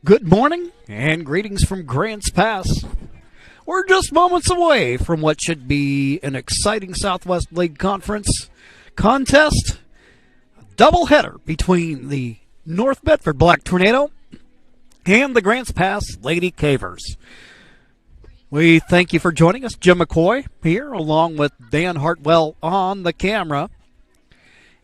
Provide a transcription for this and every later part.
Good morning and greetings from Grants Pass. We're just moments away from what should be an exciting Southwest League Conference contest. A doubleheader between the North Medford Black Tornado and the Grants Pass Lady Cavers. We thank you for joining us. Jim McCoy here along with Dan Hartwell on the camera.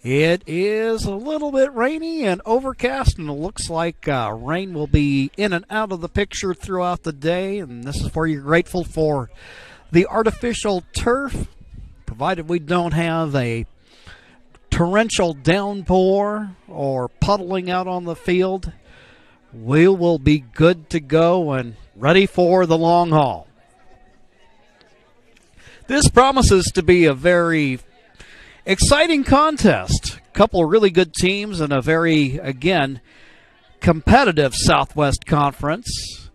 It is a little bit rainy and overcast, and it looks like rain will be in and out of the picture throughout the day, and this is where you're grateful for the artificial turf, provided we don't have a torrential downpour or puddling out on the field. We will be good to go and ready for the long haul. This promises to be a very exciting contest. A couple of really good teams and a very, again, competitive Southwest Conference.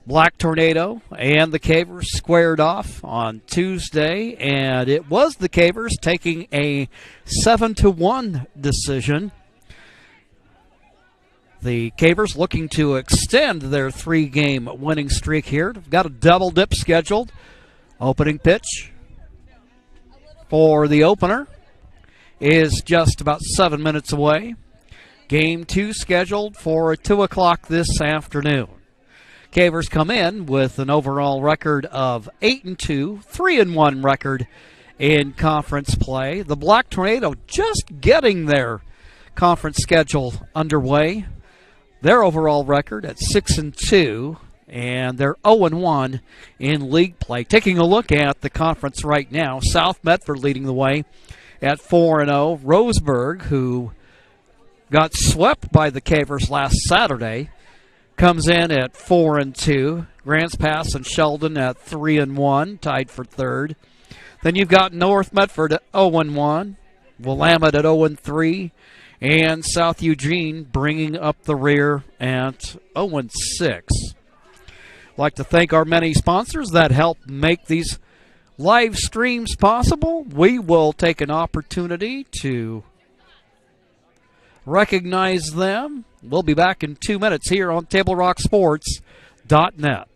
Black Tornado and the Cavers squared off on Tuesday, and it was the Cavers taking a 7-1 decision. The Cavers looking to extend their three-game winning streak here. They've got a double dip scheduled. Opening pitch for the opener is just about 7 minutes away. Game 2 scheduled for 2 o'clock this afternoon. Cavers come in with an overall record of 8-2, 3-1 record in conference play. The Black Tornado just getting their conference schedule underway. Their overall record at 6-2, and they're 0-1 in league play. Taking a look at the conference right now, South Medford leading the way at 4-0. Roseburg, who got swept by the Cavers last Saturday, comes in at 4-2. Grants Pass and Sheldon at 3-1, tied for third. Then you've got North Medford at 0-1, Willamette at 0-3, and South Eugene bringing up the rear at 0-6. I'd like to thank our many sponsors that help make these live streams possible. We will take an opportunity to recognize them. We'll be back in 2 minutes here on TableRockSports.net.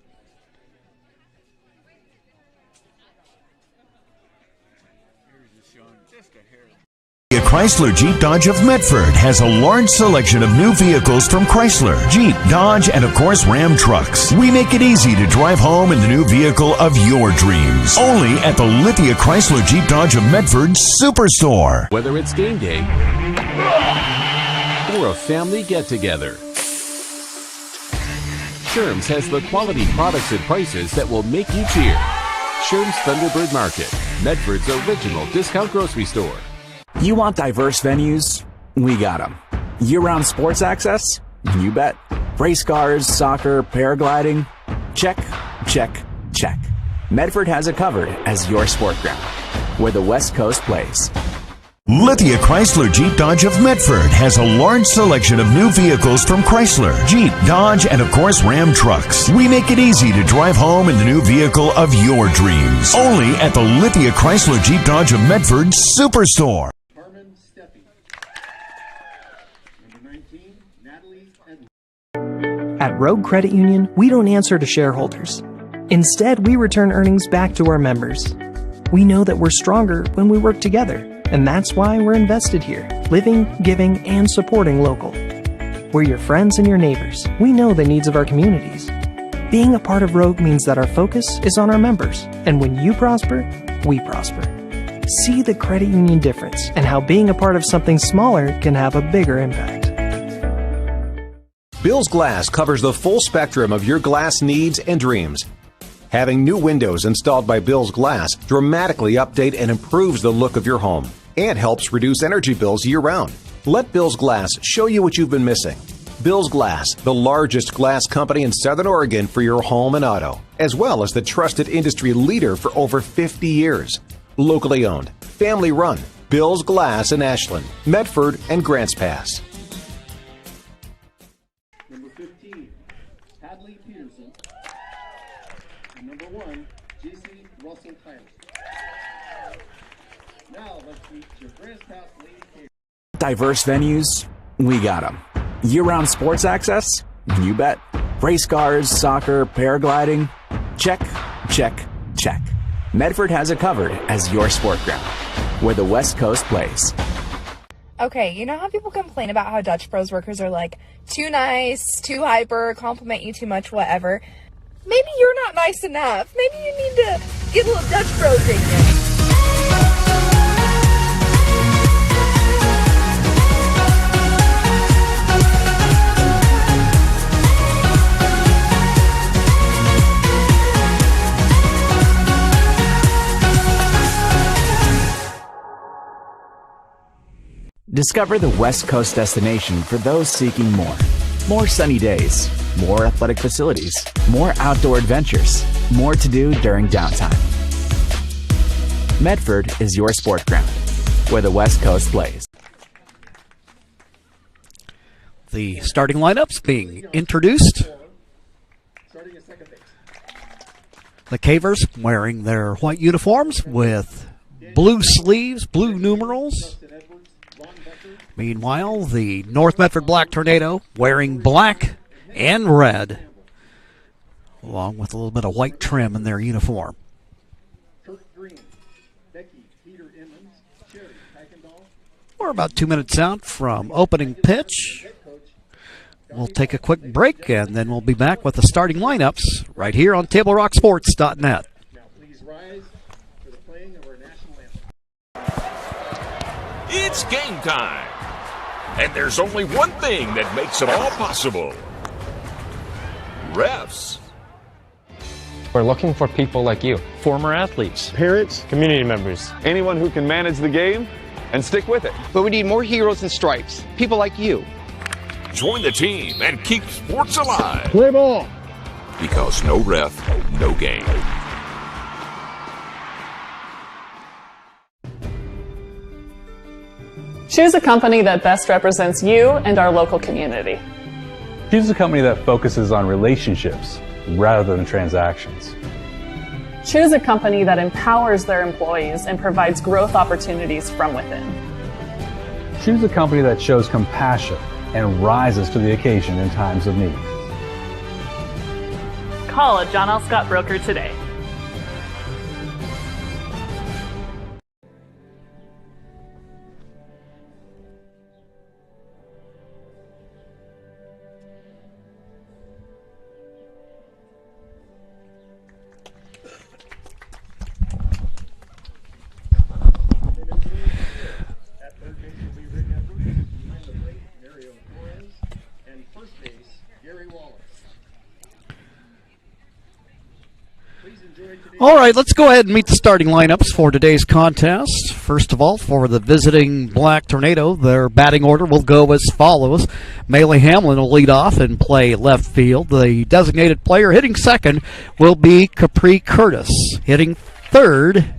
Chrysler Jeep Dodge of Medford has a large selection of new vehicles from Chrysler, Jeep, Dodge, and of course Ram trucks. We make it easy to drive home in the new vehicle of your dreams. Only at the Lithia Chrysler Jeep Dodge of Medford Superstore. Whether it's game day or a family get-together, Sherm's has the quality products and prices that will make you cheer. Sherm's Thunderbird Market, Medford's original discount grocery store. You want diverse venues? We got them. Year-round sports access? You bet. Race cars, soccer, paragliding? Check, check, check. Medford has it covered as your sport ground, where the West Coast plays. Lithia Chrysler Jeep Dodge of Medford has a large selection of new vehicles from Chrysler, Jeep, Dodge, and of course Ram trucks. We make it easy to drive home in the new vehicle of your dreams. Only at the Lithia Chrysler Jeep Dodge of Medford Superstore. At Rogue Credit Union, we don't answer to shareholders. Instead, we return earnings back to our members. We know that we're stronger when we work together, and that's why we're invested here, living, giving, and supporting local. We're your friends and your neighbors. We know the needs of our communities. Being a part of Rogue means that our focus is on our members, and when you prosper, we prosper. See the credit union difference and how being a part of something smaller can have a bigger impact. Bill's Glass covers the full spectrum of your glass needs and dreams. Having new windows installed by Bill's Glass dramatically update and improves the look of your home and helps reduce energy bills year-round. Let Bill's Glass show you what you've been missing. Bill's Glass, the largest glass company in Southern Oregon for your home and auto, as well as the trusted industry leader for over 50 years. Locally owned, family run, Bill's Glass in Ashland, Medford, and Grants Pass. Number 15, Hadley Peterson. And number 1, J.C. Russell Tyler. Now let's meet your Grants Pass Lady Cavers. Diverse venues? We got them. Year-round sports access? You bet. Race cars, soccer, paragliding? Check, check, check. Medford has it covered as your sport ground, where the West Coast plays. Okay, you know how people complain about how Dutch Bros workers are like too nice, too hyper, compliment you too much, whatever? Maybe you're not nice enough. Maybe you need to get a little Dutch Bros in you. Discover the West Coast destination for those seeking more. More sunny days, more athletic facilities, more outdoor adventures, more to do during downtime. Medford is your sport ground, where the West Coast plays. The starting lineups being introduced. The Cavers wearing their white uniforms with blue sleeves, blue numerals. Meanwhile, the North Medford Black Tornado wearing black and red, along with a little bit of white trim in their uniform. We're about 2 minutes out from opening pitch. We'll take a quick break, and then we'll be back with the starting lineups right here on TableRockSports.net. Now please rise for the playing of our national anthem. It's game time. And there's only one thing that makes it all possible. Refs. We're looking for people like you. Former athletes. Parents. Community members. Anyone who can manage the game and stick with it. But we need more heroes and stripes. People like you. Join the team and keep sports alive. Play ball. Because no ref, no game. Choose a company that best represents you and our local community. Choose a company that focuses on relationships rather than transactions. Choose a company that empowers their employees and provides growth opportunities from within. Choose a company that shows compassion and rises to the occasion in times of need. Call a John L. Scott broker today. All right, let's go ahead and meet the starting lineups for today's contest. First of all, for the visiting Black Tornado, their batting order will go as follows. Maley Hamlin will lead off and play left field. The designated player hitting second will be Capri Curtis. Hitting third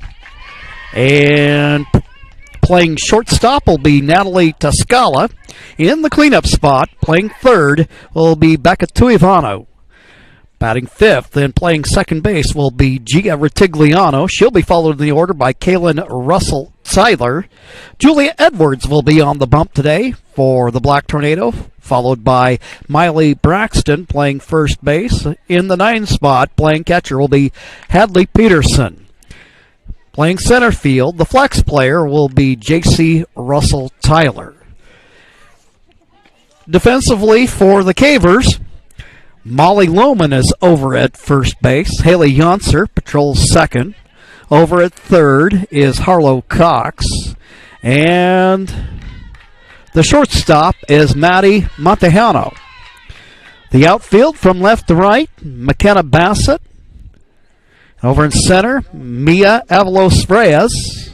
and playing shortstop will be Natalie Tascala. In the cleanup spot, playing third, will be Becca Tuivano. Batting fifth and playing second base will be Gia Retigliano. She'll be followed in the order by Kaylin Russell Tyler. Julia Edwards will be on the bump today for the Black Tornado, followed by Miley Braxton playing first base. In the 9 spot, playing catcher will be Hadley Peterson. Playing center field, the flex player will be J.C. Russell Tyler. Defensively for the Cavers, Molly Lohman is over at first base. Haley Yonser patrols second. Over at third is Harlow Cox. And the shortstop is Maddie Montejano. The outfield from left to right, McKenna Bassett. Over in center, Mia Avalos Reyes.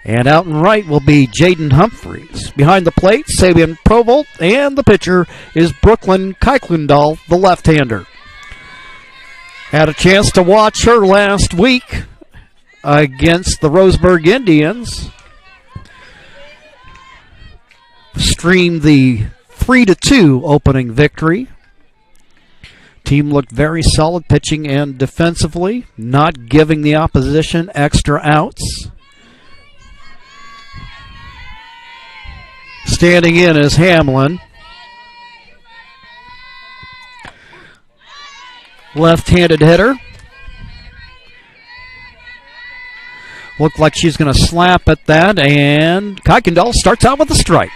And out in right will be Jaden Humphreys. Behind the plate, Sabian Provolt, and the pitcher is Brooklyn Kuyklendahl, the left-hander. Had a chance to watch her last week against the Roseburg Indians. Streamed the 3-2 opening victory. Team looked very solid pitching and defensively, not giving the opposition extra outs. Standing in is Hamlin. Left-handed hitter. Looked like she's going to slap at that, and Kuykendall starts out with a strike.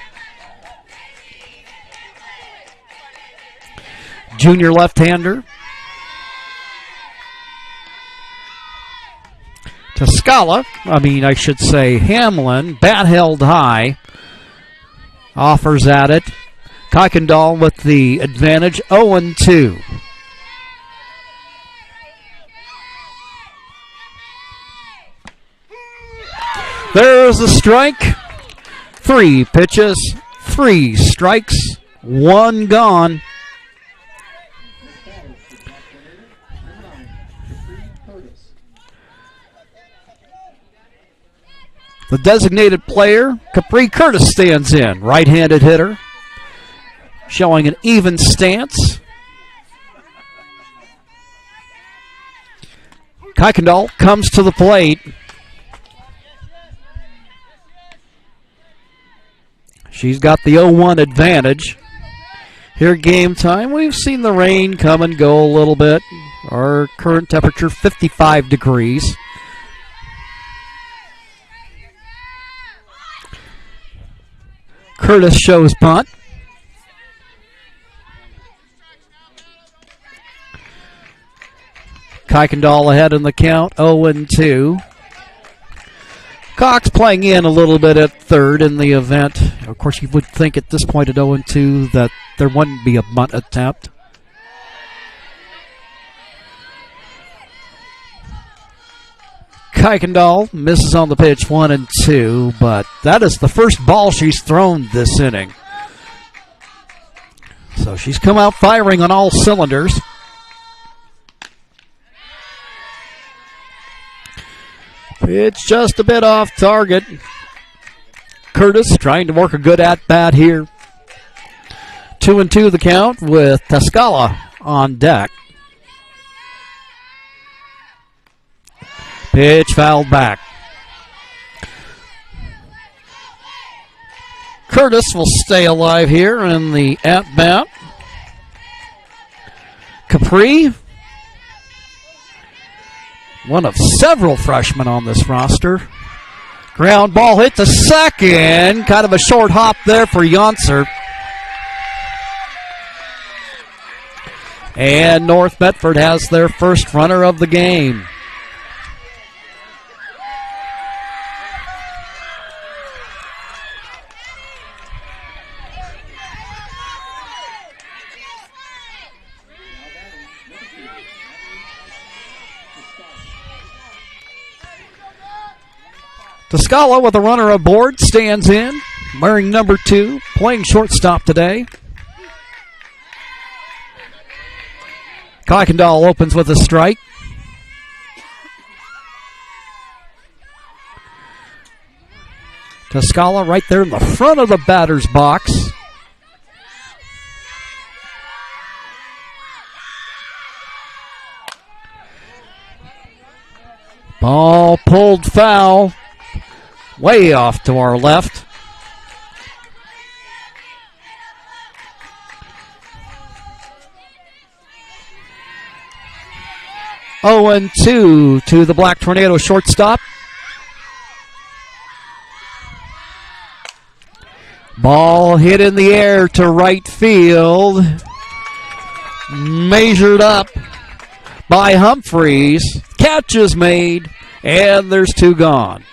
Junior left-hander. Hamlin, bat held high. Offers at it. Kuykendall with the advantage, 0-2. There's a strike. 3 pitches, 3 strikes, 1 gone. The designated player, Capri Curtis, stands in. Right-handed hitter, showing an even stance. Kuykendall comes to the plate. She's got the 0-1 advantage. Here at game time, we've seen the rain come and go a little bit. Our current temperature, 55 degrees. Curtis shows bunt. Kuykendall ahead in the count, 0-2. Cox playing in a little bit at third in the event. Of course, you would think at this point at 0-2 that there wouldn't be a bunt attempt. Kuykendall misses on the pitch, 1-2, but that is the first ball she's thrown this inning. So she's come out firing on all cylinders. It's just a bit off target. Curtis trying to work a good at-bat here. 2-2 the count with Tascala on deck. Pitch fouled back. Curtis will stay alive here in the at-bat. Capri, one of several freshmen on this roster. Ground ball hit to second. Kind of a short hop there for Yonser. And North Medford has their first runner of the game. Tascala with a runner aboard stands in, wearing number 2, playing shortstop today. Kuykendall opens with a strike. Tascala right there in the front of the batter's box. Ball pulled foul. Way off to our left. Oh, and 2 to the Black Tornado shortstop. Ball hit in the air to right field. Measured up by Humphreys. Catch is made, and there's 2 gone.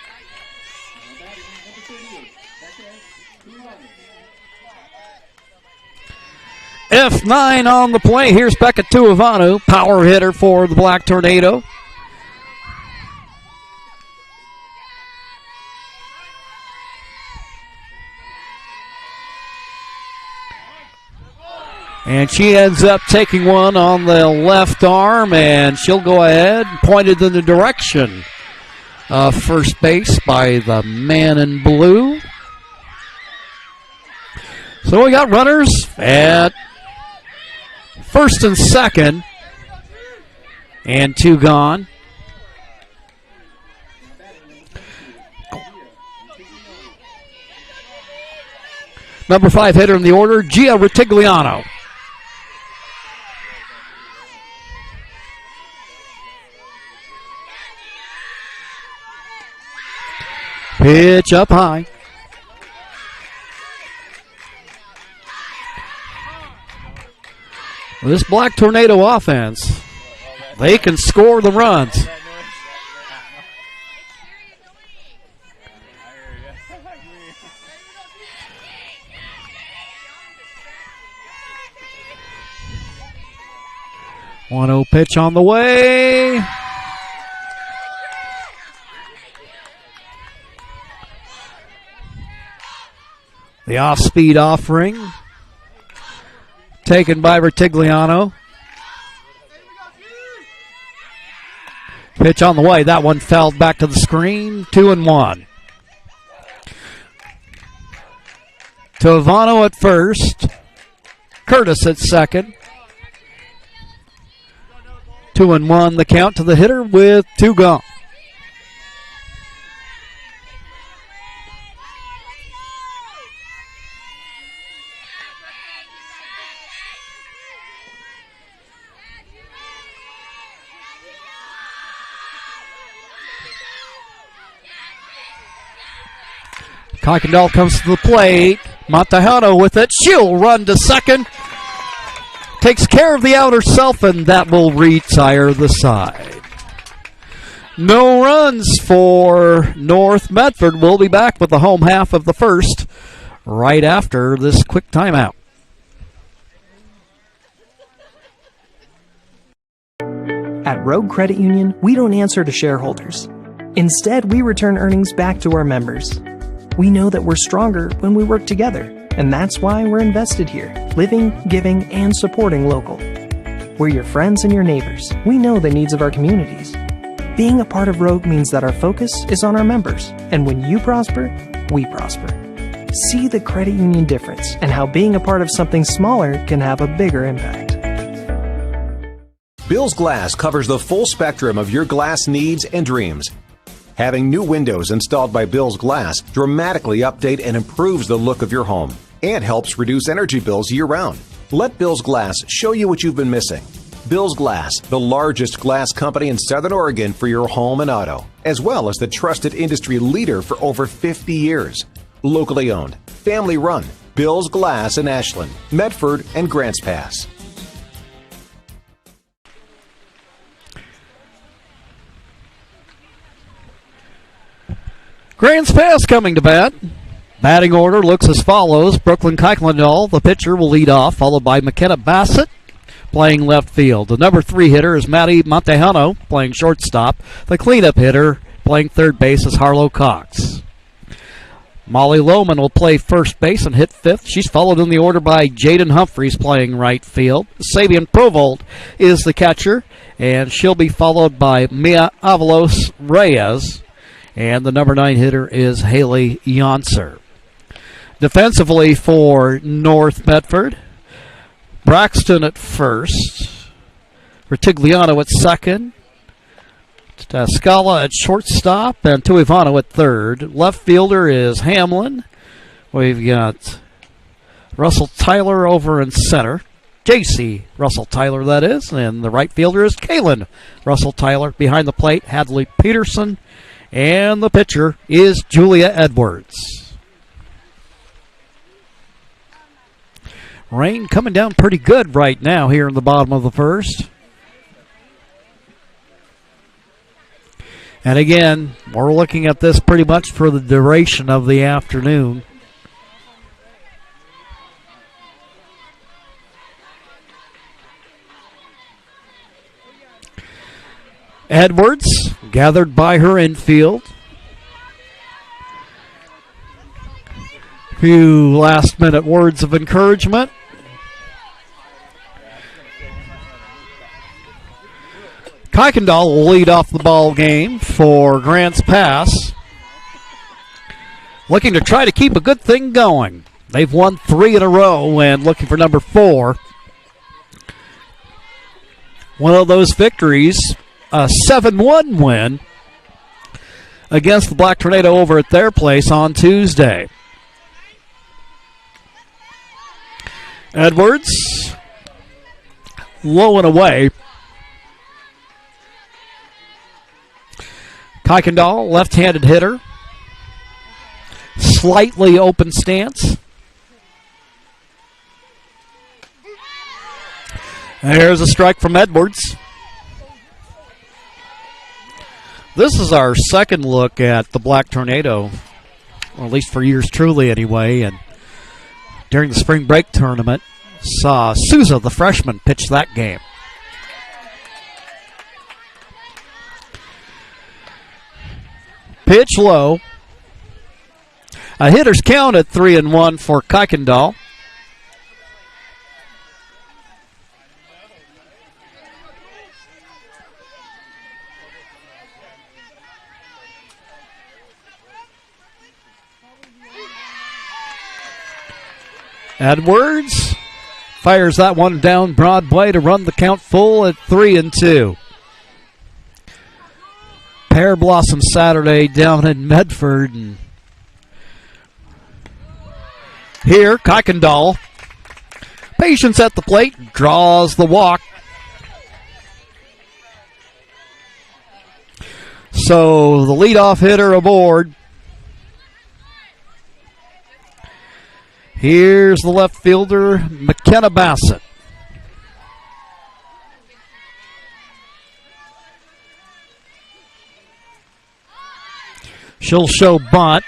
F9 on the play. Here's Becca Tuivanu, power hitter for the Black Tornado. And she ends up taking one on the left arm, and she'll go ahead and point it in the direction of first base by the man in blue. So we got runners at first and second, and 2 gone. Number 5 hitter in the order, Gia Retigliano. Pitch up high. This Black Tornado offense, they can score the runs. One 0 pitch on the way. The off-speed offering taken by Vertigliano. Pitch on the way. That one fell back to the screen. 2-1. To Ivano at first. Curtis at second. 2-1 the count to the hitter with 2 gone. Kuykendall comes to the plate. Montejano with it. She'll run to second. Takes care of the out herself, and that will retire the side. No runs for North Medford. We'll be back with the home half of the first right after this quick timeout. At Rogue Credit Union, we don't answer to shareholders. Instead, we return earnings back to our members. We know that we're stronger when we work together, and that's why we're invested here, living, giving, and supporting local. We're your friends and your neighbors. We know the needs of our communities. Being a part of Rogue means that our focus is on our members, and when you prosper, we prosper. See the credit union difference and how being a part of something smaller can have a bigger impact. Bill's Glass covers the full spectrum of your glass needs and dreams. Having new windows installed by Bill's Glass dramatically update and improves the look of your home and helps reduce energy bills year-round. Let Bill's Glass show you what you've been missing. Bill's Glass, the largest glass company in Southern Oregon for your home and auto, as well as the trusted industry leader for over 50 years. Locally owned, family run, Bill's Glass in Ashland, Medford, and Grants Pass. Grants Pass coming to bat. Batting order looks as follows. Brooklyn Kuykendall, the pitcher, will lead off, followed by McKenna Bassett, playing left field. The number 3 hitter is Maddie Montejano, playing shortstop. The cleanup hitter, playing third base, is Harlow Cox. Molly Lohman will play first base and hit fifth. She's followed in the order by Jaden Humphreys, playing right field. Sabian Provolt is the catcher, and she'll be followed by Mia Avalos Reyes. And the number 9 hitter is Haley Yonser. Defensively for North Medford, Braxton at first, Vertigliano at second, Tascala at shortstop, and Tuivano at third. Left fielder is Hamlin. We've got Russell Tyler over in center. J.C. Russell Tyler, that is. And the right fielder is Kaylin Russell Tyler. Behind the plate, Hadley Peterson. And the pitcher is Julia Edwards. Rain coming down pretty good right now here in the bottom of the first. And again, we're looking at this pretty much for the duration of the afternoon. Edwards gathered by her infield. Few last-minute words of encouragement. Kuykendall will lead off the ball game for Grants Pass, looking to try to keep a good thing going. They've won 3 in a row and looking for number 4. One of those victories, a 7-1 win against the Black Tornado over at their place on Tuesday. Edwards, low and away. Kuykendall, left-handed hitter. Slightly open stance. There's a strike from Edwards. This is our second look at the Black Tornado, or at least for yours truly anyway. And during the spring break tournament, saw Souza, the freshman, pitch that game. Pitch low. A hitter's count at 3-1 for Kuykendall. Edwards fires that one down Broadway to run the count full at 3-2. Pear Blossom Saturday down in Medford. And here, Kuykendall, patience at the plate, draws the walk. So the leadoff hitter aboard. Here's the left fielder, McKenna Bassett. She'll show bunt.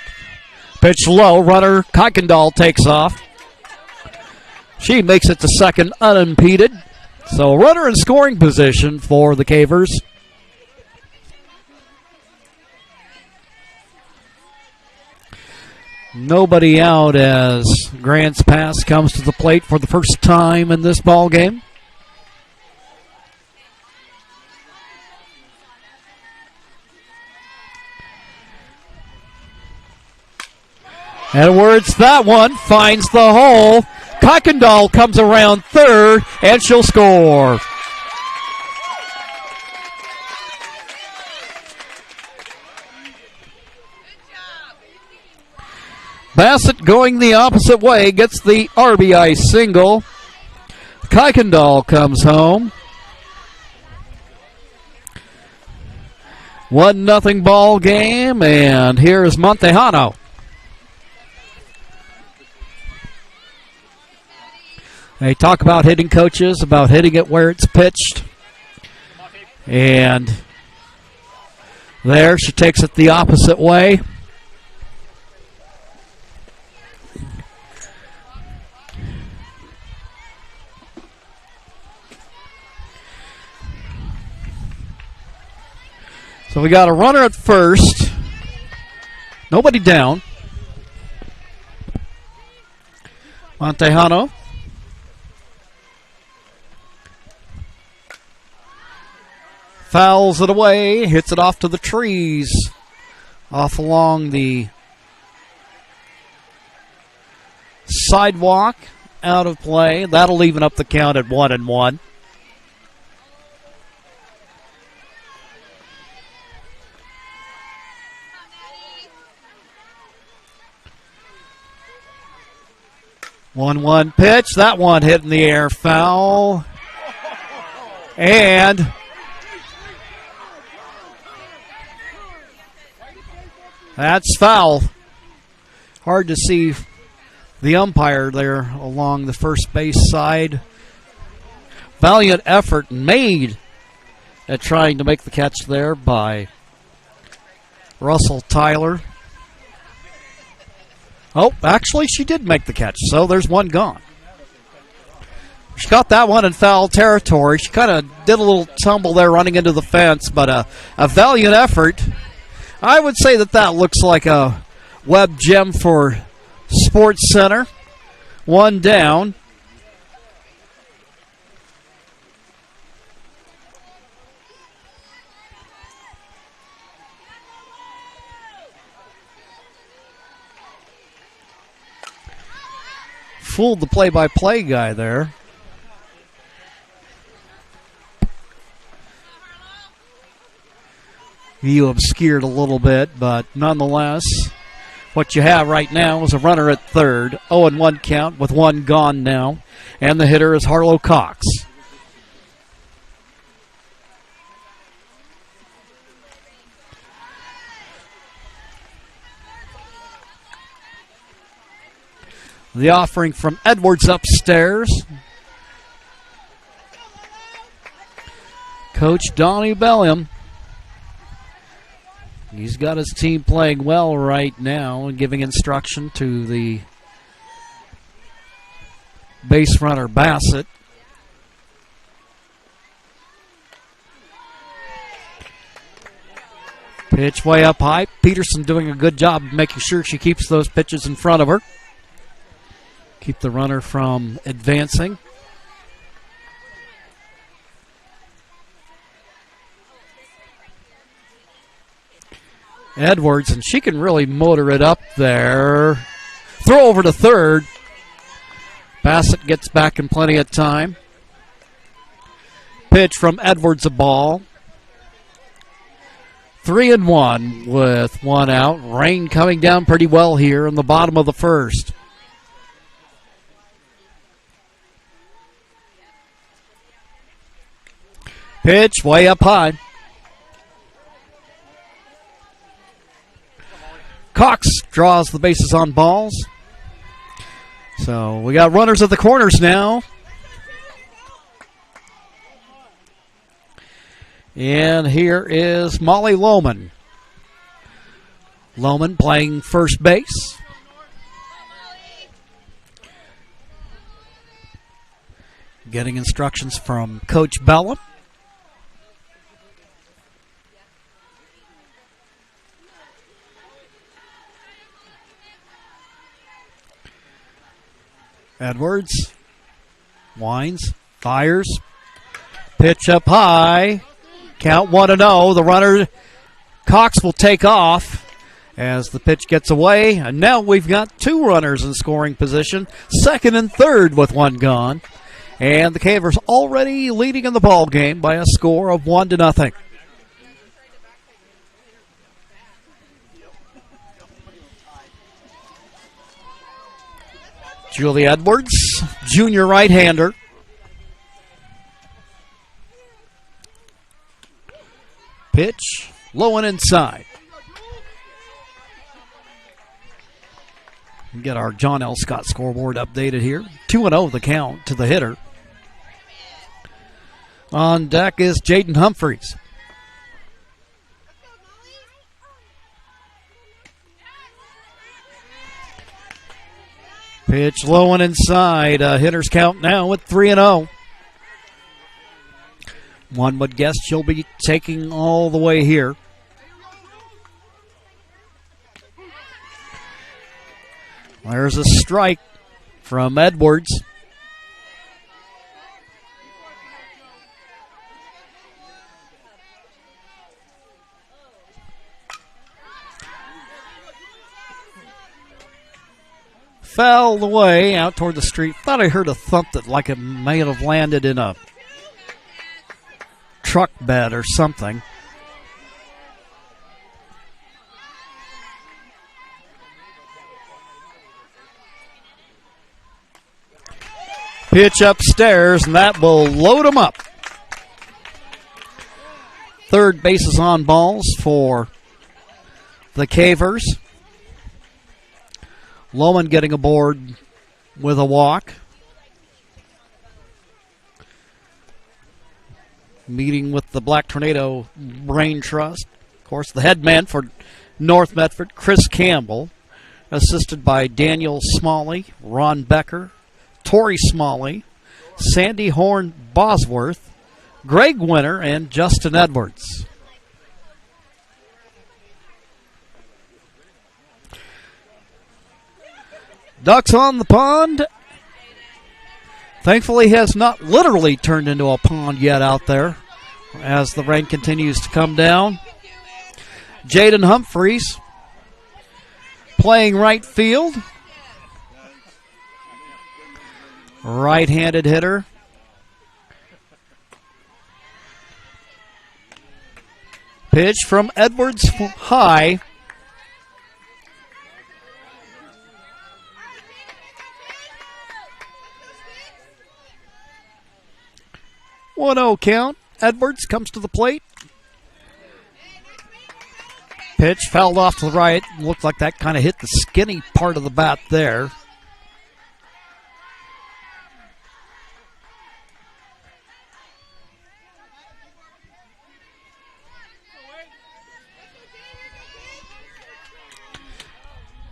Pitch low, runner, Kuykendall takes off. She makes it to second unimpeded. So runner in scoring position for the Cavers. Nobody out as Grants Pass comes to the plate for the first time in this ball game. Edwards, that one finds the hole. Kuykendall comes around third, and she'll score. Bassett going the opposite way, gets the RBI single. Kuykendall comes home. 1-0 ball game, and here's Montejano. They talk about hitting coaches, about hitting it where it's pitched. And there she takes it the opposite way. So we got a runner at first. Nobody down. Montejano. Fouls it away, hits it off to the trees. Off along the sidewalk, out of play. That'll even up the count at 1-1. One pitch. That one hit in the air. Foul. And that's foul. Hard to see the umpire there along the first base side. Valiant effort made at trying to make the catch there by Russell Tyler. Oh, actually, she did make the catch, so there's one gone. She got that one in foul territory. She kind of did a little tumble there running into the fence, but a valiant effort. I would say that looks like a web gem for Sports Center. One down. Fooled the play-by-play guy there. View obscured a little bit, but nonetheless, what you have right now is a runner at third. 0-1 count with one gone now. And the hitter is Harlow Cox. The offering from Edwards upstairs. Coach Donnie Belliam. He's got his team playing well right now and giving instruction to the base runner Bassett. Pitch way up high. Peterson doing a good job of making sure she keeps those pitches in front of her. Keep the runner from advancing. Edwards, and she can really motor it up there. Throw over to third. Bassett gets back in plenty of time. Pitch from Edwards, a ball. 3-1 with one out. Rain coming down pretty well here in the bottom of the first. Pitch way up high. Cox draws the bases on balls. So we got runners at the corners now. And here is Molly Lohman. Lohman playing first base. Getting instructions from Coach Bellam. Edwards winds, fires, pitch up high, count 1-0. The runner, Cox, will take off as the pitch gets away, and now we've got two runners in scoring position, second and third with one gone, and the Cavers already leading in the ball game by a score of 1-0. Julie Edwards, junior right-hander. Pitch, low and inside. Get our John L. Scott scoreboard updated here. 2-0 the count to the hitter. On deck is Jaden Humphreys. Pitch low and inside. Hitter's count now at 3-0. One would guess she'll be taking all the way here. There's a strike from Edwards. Fell away out toward the street. Thought I heard a thump that like it may have landed in a truck bed or something. Pitch upstairs, and that will load them up. Third bases on balls for the Cavers. Lohman getting aboard with a walk. Meeting with the Black Tornado Brain Trust. Of course, the head man for North Medford, Chris Campbell, assisted by Daniel Smalley, Ron Becker, Tori Smalley, Sandy Horn Bosworth, Greg Winter, and Justin Edwards. Ducks on the pond. Thankfully has not literally turned into a pond yet out there as the rain continues to come down. Jaden Humphreys playing right field. Right-handed hitter. Pitch from Edwards high. One-0 count. Edwards comes to the plate. Pitch fouled off to the right. Looked like that kind of hit the skinny part of the bat there.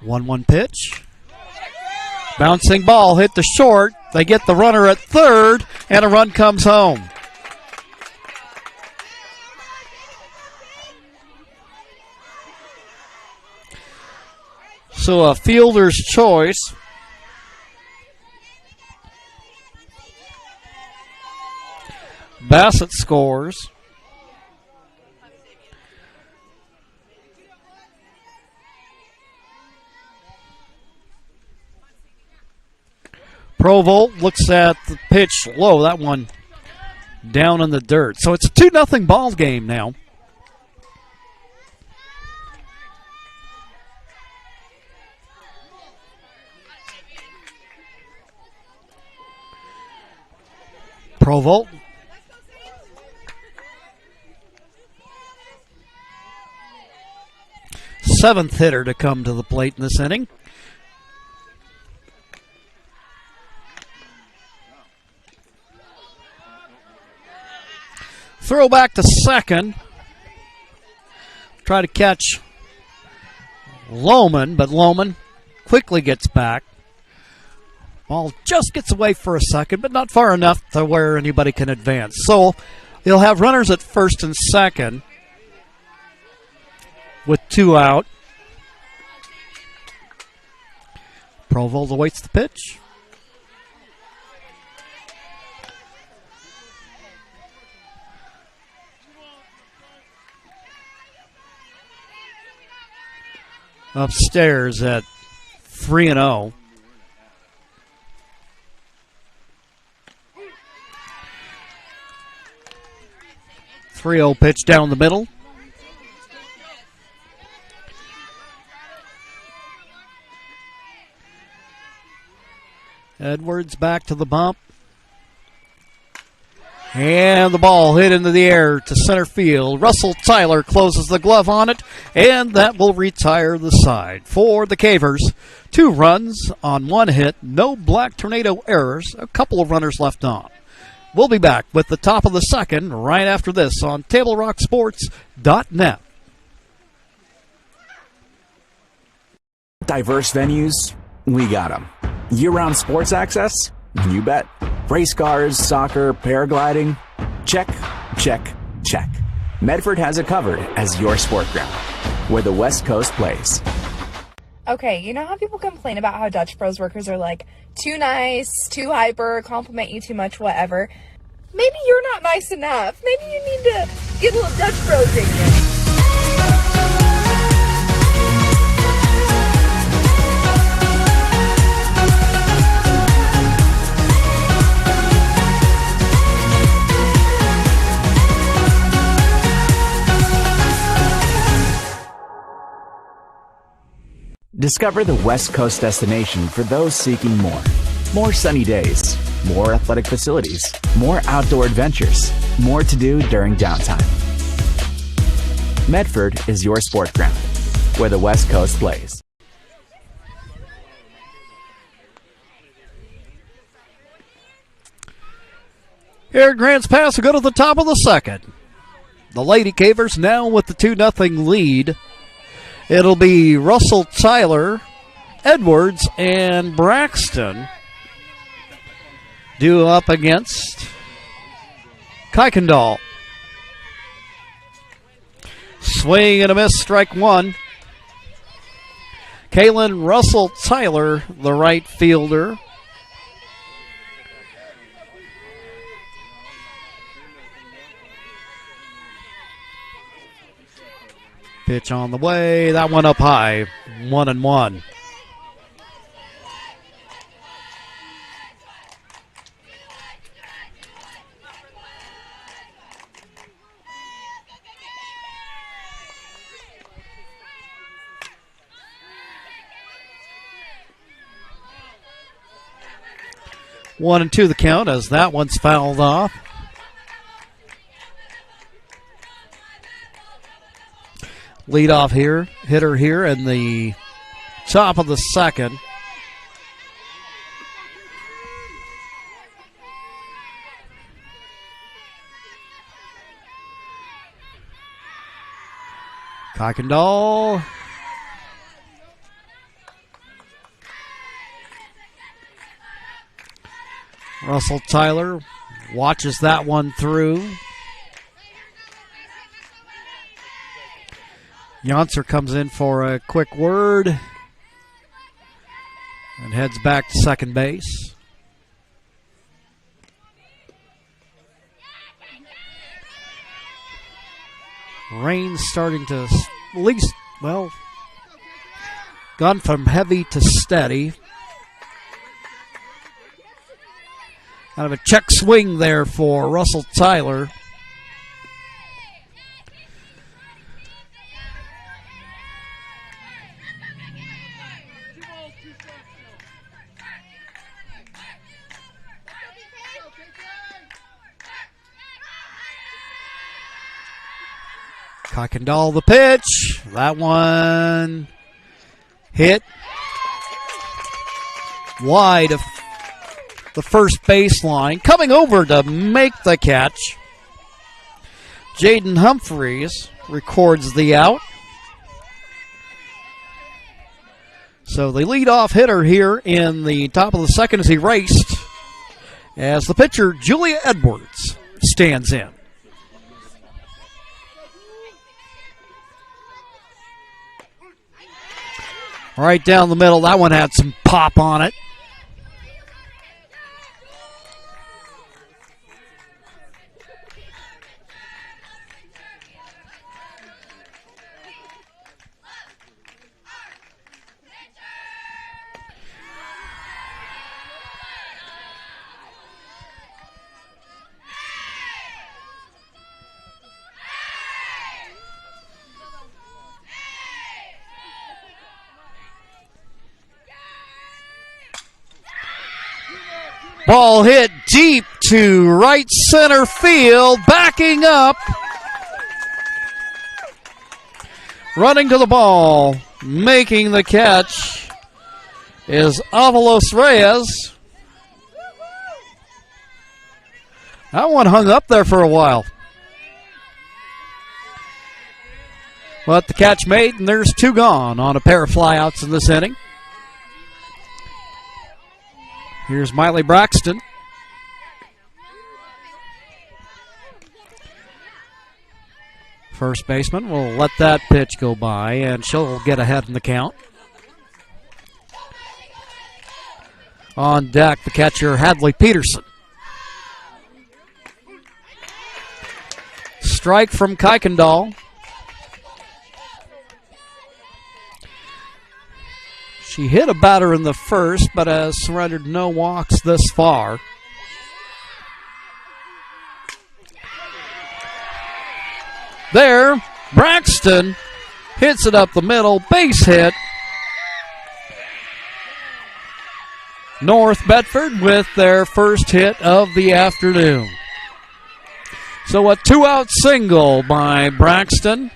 1-1 pitch. Bouncing ball hit the short. They get the runner at third, and a run comes home. So a fielder's choice. Bassett scores. Provolt looks at the pitch low. That one down in the dirt. So it's a 2-0 ball game now. Provolt. Seventh hitter to come to the plate in this inning. Throw back to second. Try to catch Lohman, but Lohman quickly gets back. Ball just gets away for a second, but not far enough to where anybody can advance. So he'll have runners at first and second with 2 out. Provolt awaits the pitch. Upstairs at 3-0. .30 pitch down the middle. Edwards back to the bump. And the ball hit into the air to center field. Russell Tyler closes the glove on it, and that will retire the side. For the Cavers, 2 runs on 1 hit, no Black Tornado errors, a couple of runners left on. We'll be back with the top of the second right after this on TableRockSports.net. Diverse venues, we got them. Year-round sports access? You bet. Race cars, soccer, paragliding? Check, check, check. Medford has it covered as your sport ground, where the West Coast plays. Okay, you know how people complain about how Dutch Bros workers are like too nice, too hyper, compliment you too much, whatever? Maybe you're not nice enough. Maybe you need to get a little Dutch Bros in you. Discover the West Coast destination for those seeking more. More sunny days, more athletic facilities, more outdoor adventures, more to do during downtime. Medford is your sport ground, where the West Coast plays. Here at Grants Pass, we go to the top of the second. The Lady Cavers now with the 2-0 lead. It'll be Russell Tyler, Edwards, and Braxton due up against Kuykendall. Swing and a miss, strike 1. Kaylin Russell Tyler, the right fielder. Pitch on the way. That one up high. 1-1. One and 2 the count as that one's fouled off. Leadoff hitter here in the top of the second. Kuykendall Russell Tyler watches that one through. Yonser comes in for a quick word and heads back to second base. Rain's starting to at least, well, gone from heavy to steady. Kind of a check swing there for Russell Tyler. Kuykendall the pitch. That one hit wide of the first baseline. Coming over to make the catch, Jaden Humphreys records the out. So the leadoff hitter here in the top of the second is erased as the pitcher, Julia Edwards, stands in. Right down the middle. That one had some pop on it. Ball hit deep to right center field. Backing up. Running to the ball. Making the catch is Avalos Reyes. That one hung up there for a while. But the catch made, and there's two gone on a pair of flyouts in this inning. Here's Miley Braxton. First baseman will let that pitch go by, and she'll get ahead in the count. On deck, the catcher, Hadley Peterson. Strike from Kuykendall. She hit a batter in the first, but has surrendered no walks this far. There, Braxton hits it up the middle, base hit. North Medford with their first hit of the afternoon. So a two-out single by Braxton.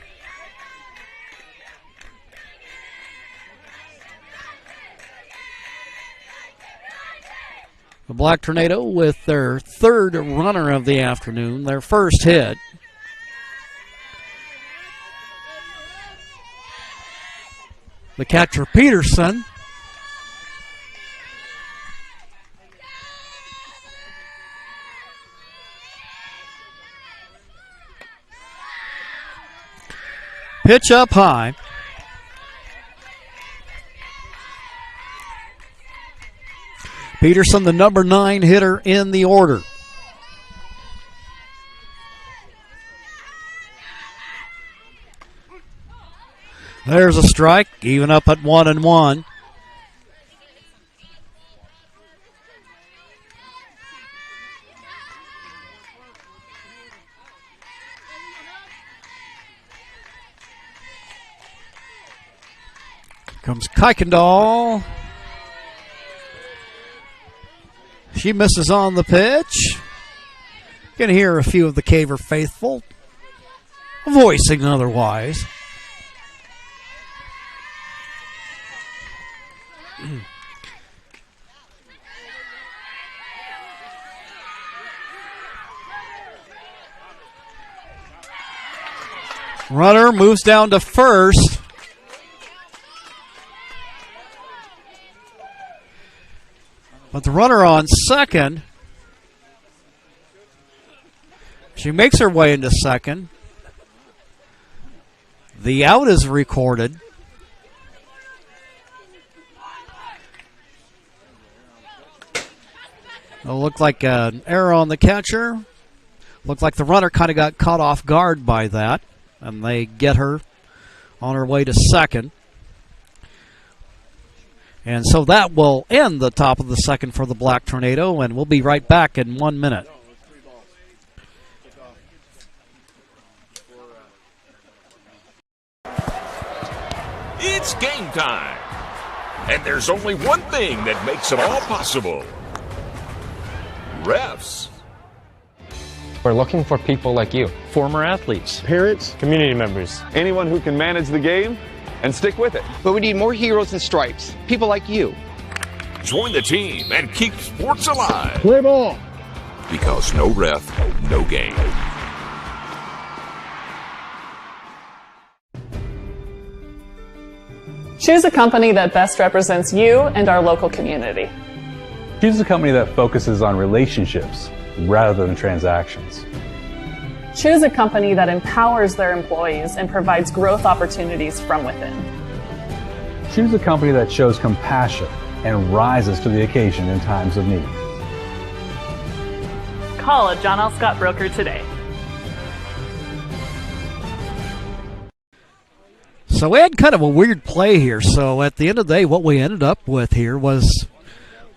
The Black Tornado with their third runner of the afternoon, their first hit. The catcher, Peterson. Pitch up high. Peterson, the number 9 hitter in the order. There's a strike, even up at 1-1. Comes Kuykendall. She misses on the pitch. You can hear a few of the Caver faithful voicing otherwise. Runner moves down to first. But the runner on second She makes her way into second. The out is recorded. It'll look like an error on the catcher. Looked like the runner kind of got caught off guard by that, and they get her on her way to second. And so that will end the top of the second for the Black Tornado, and we'll be right back in 1 minute. It's game time. And there's only one thing that makes it all possible. Refs. We're looking for people like you. Former athletes, parents, community members, anyone who can manage the game and stick with it. But we need more heroes in stripes, people like you. Join the team and keep sports alive. Play ball. Because no ref, no game. Choose a company that best represents you and our local community. Choose a company that focuses on relationships rather than transactions. Choose a company that empowers their employees and provides growth opportunities from within. Choose a company that shows compassion and rises to the occasion in times of need. Call a John L. Scott broker today. So we had kind of a weird play here. So at the end of the day, what we ended up with here was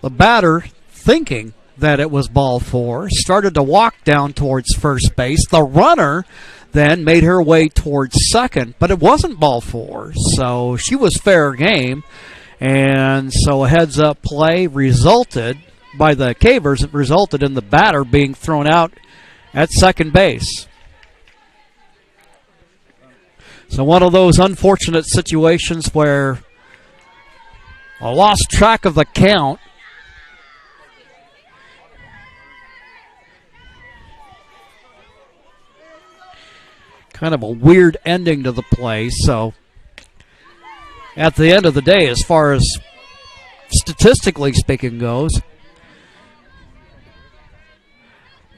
the batter thinking that it was ball four, started to walk down towards first base. The runner then made her way towards second, but it wasn't ball four. So she was fair game. And so a heads-up play resulted by the Cavers. It resulted in the batter being thrown out at second base. So one of those unfortunate situations where I lost track of the count. Kind of a weird ending to the play. So at the end of the day, as far as statistically speaking goes,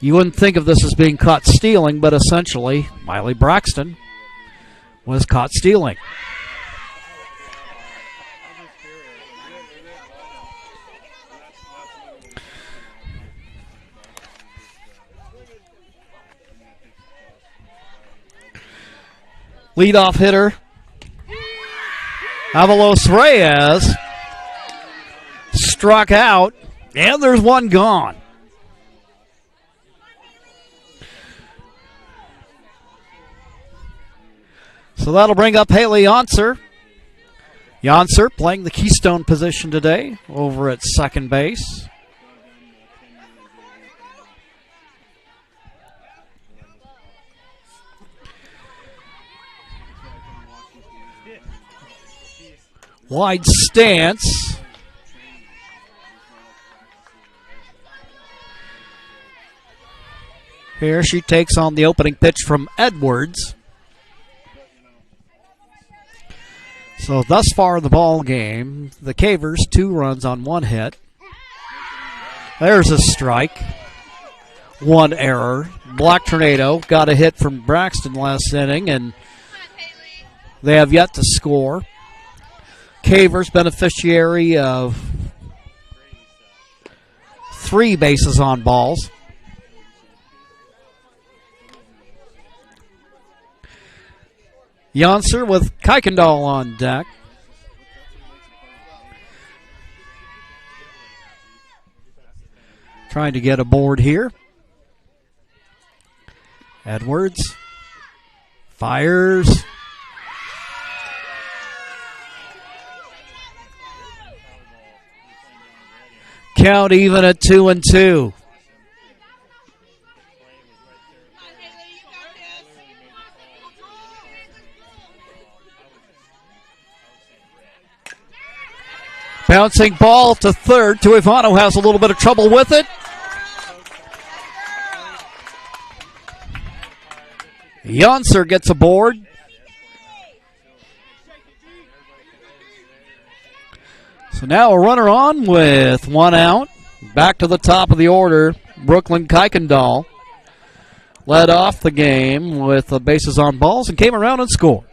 you wouldn't think of this as being caught stealing, but essentially Miley Braxton was caught stealing. Leadoff hitter Avalos Reyes struck out, and there's one gone. So that'll bring up Haley Yonser. Yonser playing the keystone position today over at second base. Wide stance. Here she takes on the opening pitch from Edwards. So thus far in the ball game, the Cavers 2 runs on 1 hit. There's a strike. 1 error. Black Tornado got a hit from Braxton last inning, and they have yet to score. Cavers beneficiary of 3 bases on balls. Yonser with Kuykendall on deck. Trying to get aboard here. Edwards fires. Count even at 2-2. Bouncing ball to third. Tuivano has a little bit of trouble with it. Yonser gets aboard. So now a runner on with 1 out. Back to the top of the order, Brooklyn Kuykendall. led off the game with the bases on balls and came around and scored.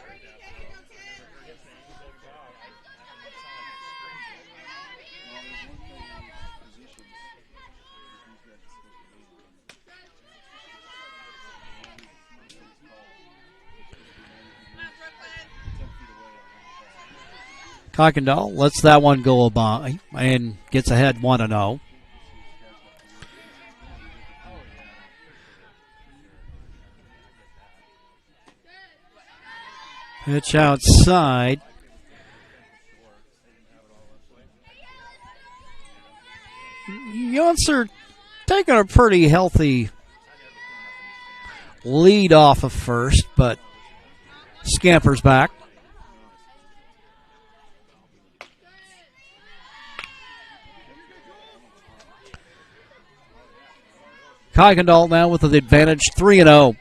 Kuykendall lets that one go by and gets ahead 1-0. Pitch outside. Younts are taking a pretty healthy lead off of first, but scampers back. Kuykendall now with the advantage, 3-0.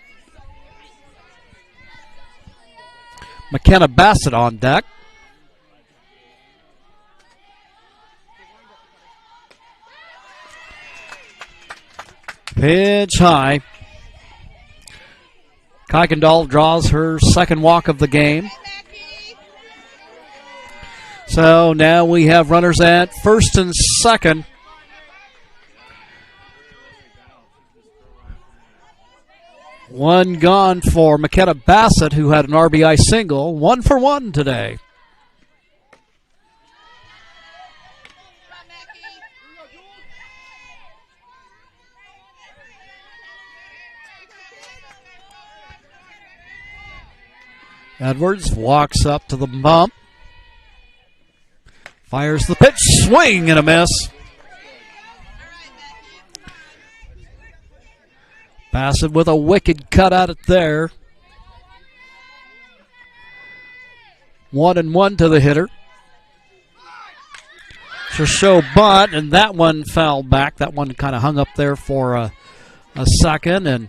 McKenna Bassett on deck. Pitch high. Kuykendall draws her second walk of the game. So now we have runners at first and second. One gone for McKenna Bassett, who had an RBI single. 1 for 1 today. Edwards walks up to the bump. Fires the pitch, swing and a miss. Bassett with a wicked cut at it there. 1-1 to the hitter. Show bunt, and that one fouled back. That one kind of hung up there for a second. And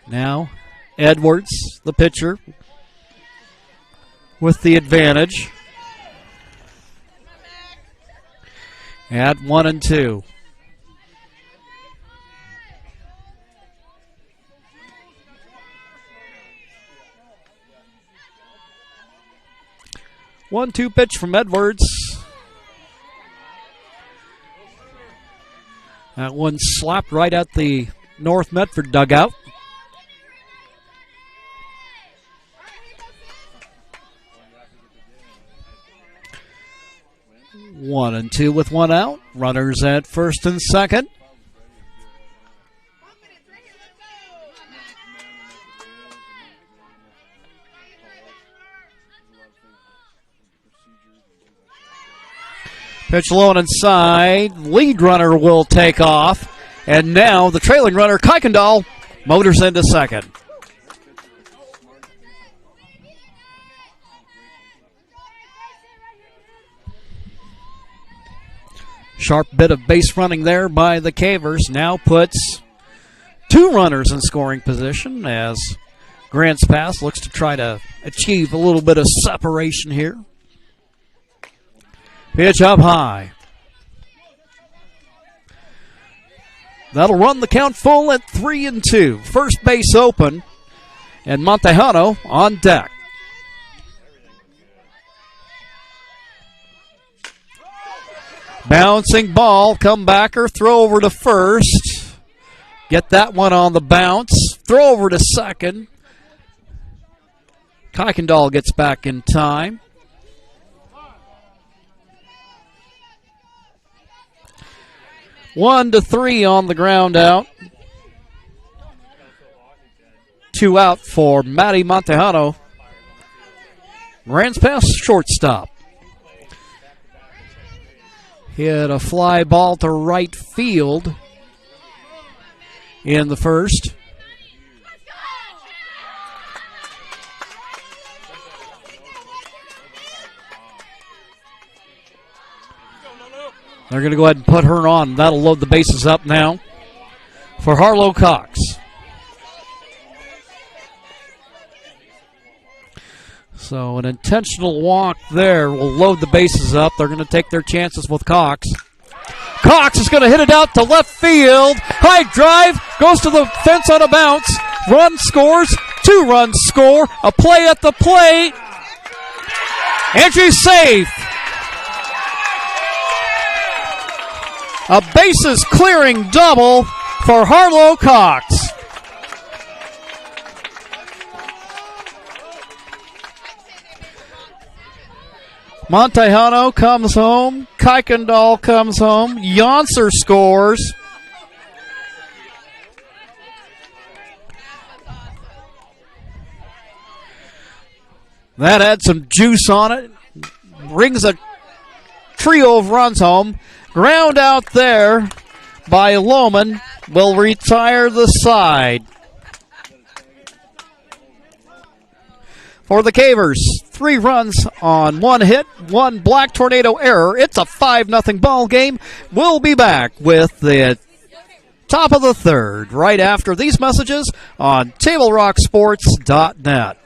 now Edwards, the pitcher, with the advantage. At 1-2. One-two pitch from Edwards. That one slapped right at the North Medford dugout. One and two with one out. Runners at first and second. Pitch low and inside. Lead runner will take off. And now the trailing runner, Kuykendall, motors into second. Sharp bit of base running there by the Cavers. Now puts two runners in scoring position as Grants Pass looks to try to achieve a little bit of separation here. Pitch up high. That'll run the count full at 3-2. First base open, and Montejano on deck. Bouncing ball, comebacker, throw over to first. Get that one on the bounce. Throw over to second. Kuykendall gets back in time. 1-3 on the ground out. 2 out for Maddie Montejano. Grants Pass shortstop. Hit a fly ball to right field in the first. They're going to go ahead and put her on. That'll load the bases up now for Harlow Cox. So an intentional walk there will load the bases up. They're going to take their chances with Cox. Cox is going to hit it out to left field. High drive, goes to the fence on a bounce. Run scores, 2 runs score, a play at the plate. And she's safe. A bases clearing double for Harlow Cox. Montejano comes home. Kuykendall comes home. Yonser scores. That had some juice on it. Brings a trio of runs home. Ground out there by Lohman will retire the side. For the Cavers, 3 runs on 1 hit, 1 Black Tornado error. It's a 5-0 ball game. We'll be back with the top of the third right after these messages on TableRockSports.net.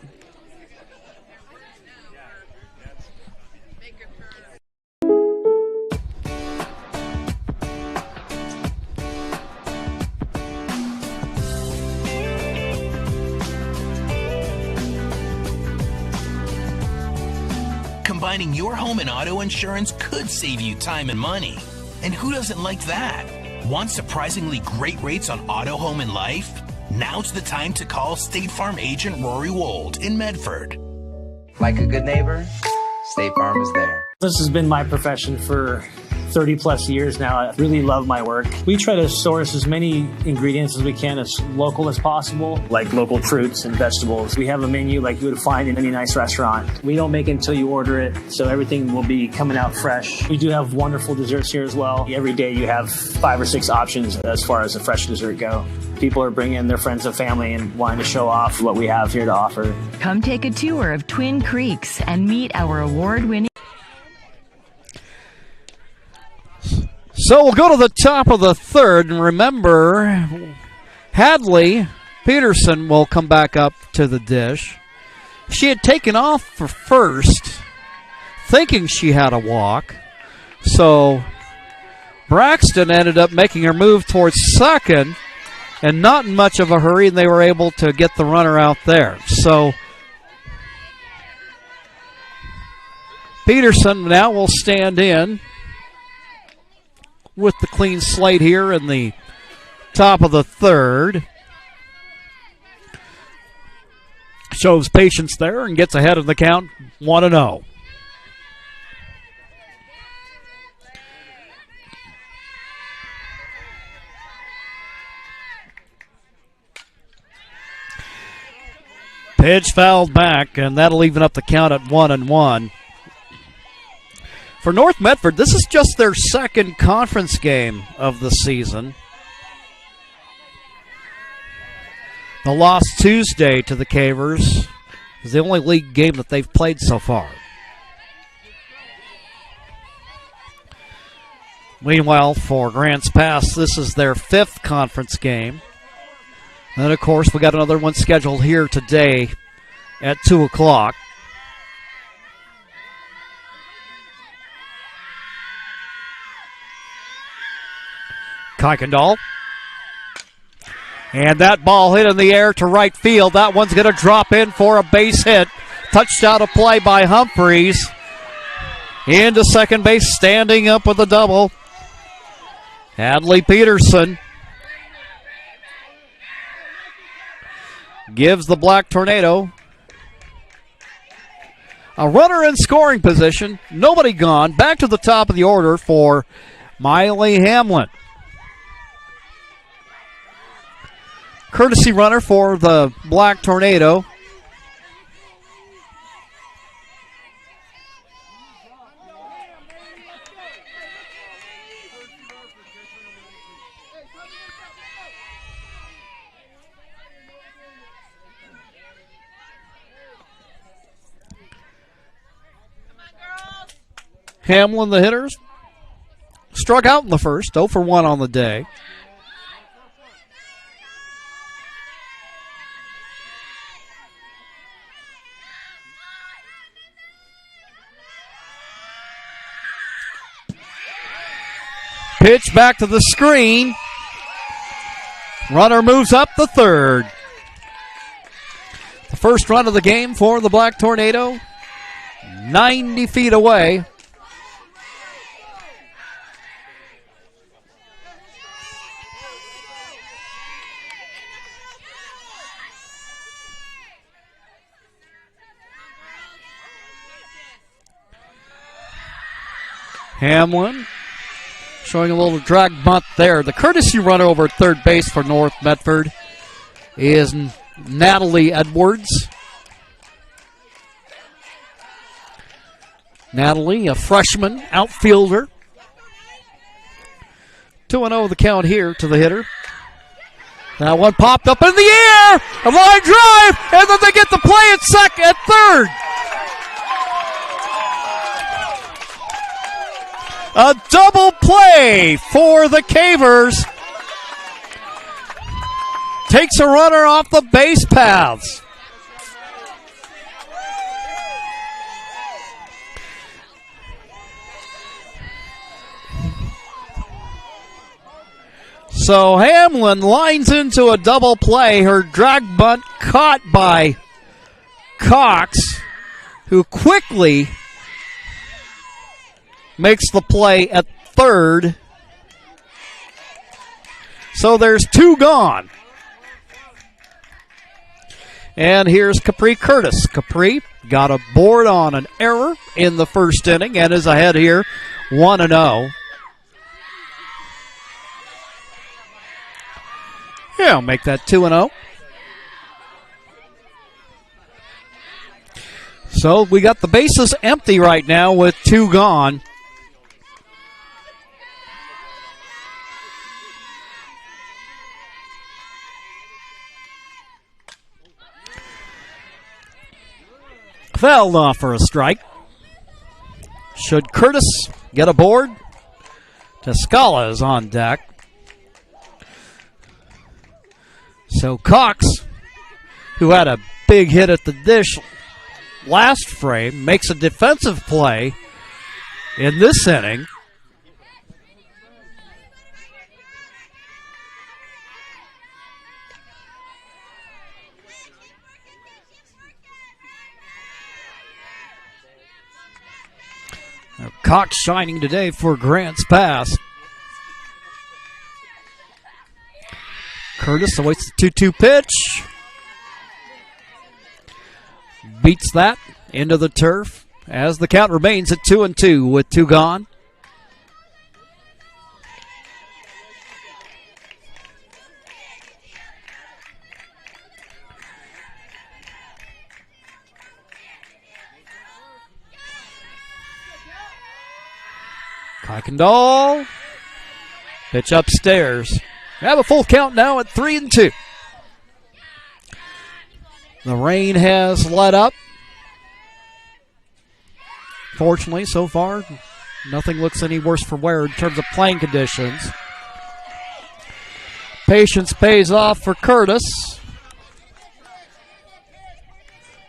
Combining your home and auto insurance could save you time and money. And who doesn't like that? Want surprisingly great rates on auto, home, and life? Now's the time to call State Farm agent Rory Wold in Medford. Like a good neighbor, State Farm is there. This has been my profession for 30 plus years now. I really love my work. We try to source as many ingredients as we can, as local as possible, like local fruits and vegetables. We have a menu like you would find in any nice restaurant. We don't make it until you order it, so everything will be coming out fresh. We do have wonderful desserts here as well. Every day you have 5 or 6 options as far as a fresh dessert go. People are bringing their friends and family and wanting to show off what we have here to offer. Come take a tour of Twin Creeks and meet our award-winning... So we'll go to the top of the third, and remember, Hadley Peterson will come back up to the dish. She had taken off for first, thinking she had a walk. So Braxton ended up making her move towards second, and not in much of a hurry, and they were able to get the runner out there. So Peterson now will stand in with the clean slate here in the top of the third. Shows patience there and gets ahead of the count 1-0. Pitch fouled back, and that'll even up the count at 1-1. For North Medford, this is just their second conference game of the season. The loss Tuesday to the Cavers is the only league game that they've played so far. Meanwhile, for Grants Pass, this is their 5th conference game. And, of course, we got another one scheduled here today at 2 o'clock. Kuykendall. And that ball hit in the air to right field. That one's going to drop in for a base hit. Touchdown a play by Humphreys. Into second base, standing up with a double. Hadley Peterson gives the Black Tornado a runner in scoring position. Nobody gone. Back to the top of the order for Miley Hamlin. Courtesy runner for the Black Tornado. Hamlin, the hitters, struck out in the first, 0 for 1 on the day. Pitch back to the screen. Runner moves up the third. The first run of the game for the Black Tornado. 90 feet away. Hamlin showing a little drag bunt there. The courtesy runner over at third base for North Medford is Natalie Edwards. Natalie, a freshman outfielder. 2-0 the count here to the hitter. That one popped up in the air. A line drive, and then they get the play at third. A double play for the Cavers. Takes a runner off the base paths. So Hamlin lines into a double play. Her drag bunt caught by Cox, who quickly makes the play at third. So there's two gone. And here's Capri Curtis. Capri got a board on an error in the first inning and is ahead here 1-0. Yeah, I'll make that 2-0. So we got the bases empty right now with two gone. Fouled off for a strike. Should Curtis get aboard? Tascala is on deck. So Cox, who had a big hit at the dish last frame, makes a defensive play in this inning. Now, Cox shining today for Grants Pass. Curtis awaits the 2-2 pitch. Beats that into the turf as the count remains at 2-2 with two gone. Kuykendall. Pitch upstairs. We have a full count now at 3-2. The rain has let up. Fortunately, so far, nothing looks any worse for wear in terms of playing conditions. Patience pays off for Curtis.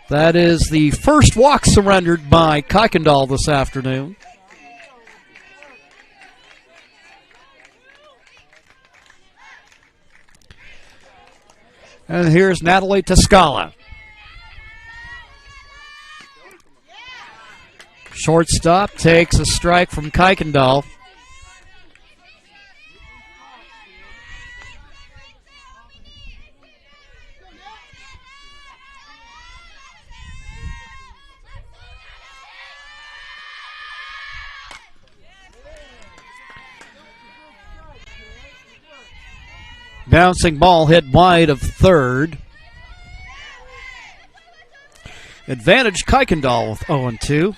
That is the first walk surrendered by Kuykendall this afternoon. And here's Natalie Tascala. Shortstop takes a strike from Kuykendall. Bouncing ball hit wide of third. Advantage Kuykendall with 0-2.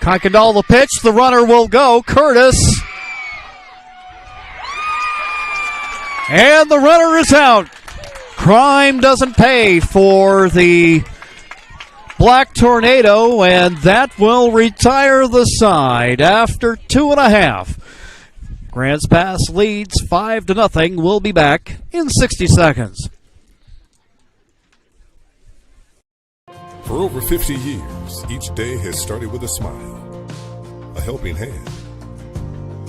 Kuykendall the pitch. The runner will go. Curtis. And the runner is out. Crime doesn't pay for the Black Tornado, and that will retire the side after 2.5. Grants Pass leads 5-0. We'll be back in 60 seconds. For over 50 years, each day has started with a smile, a helping hand,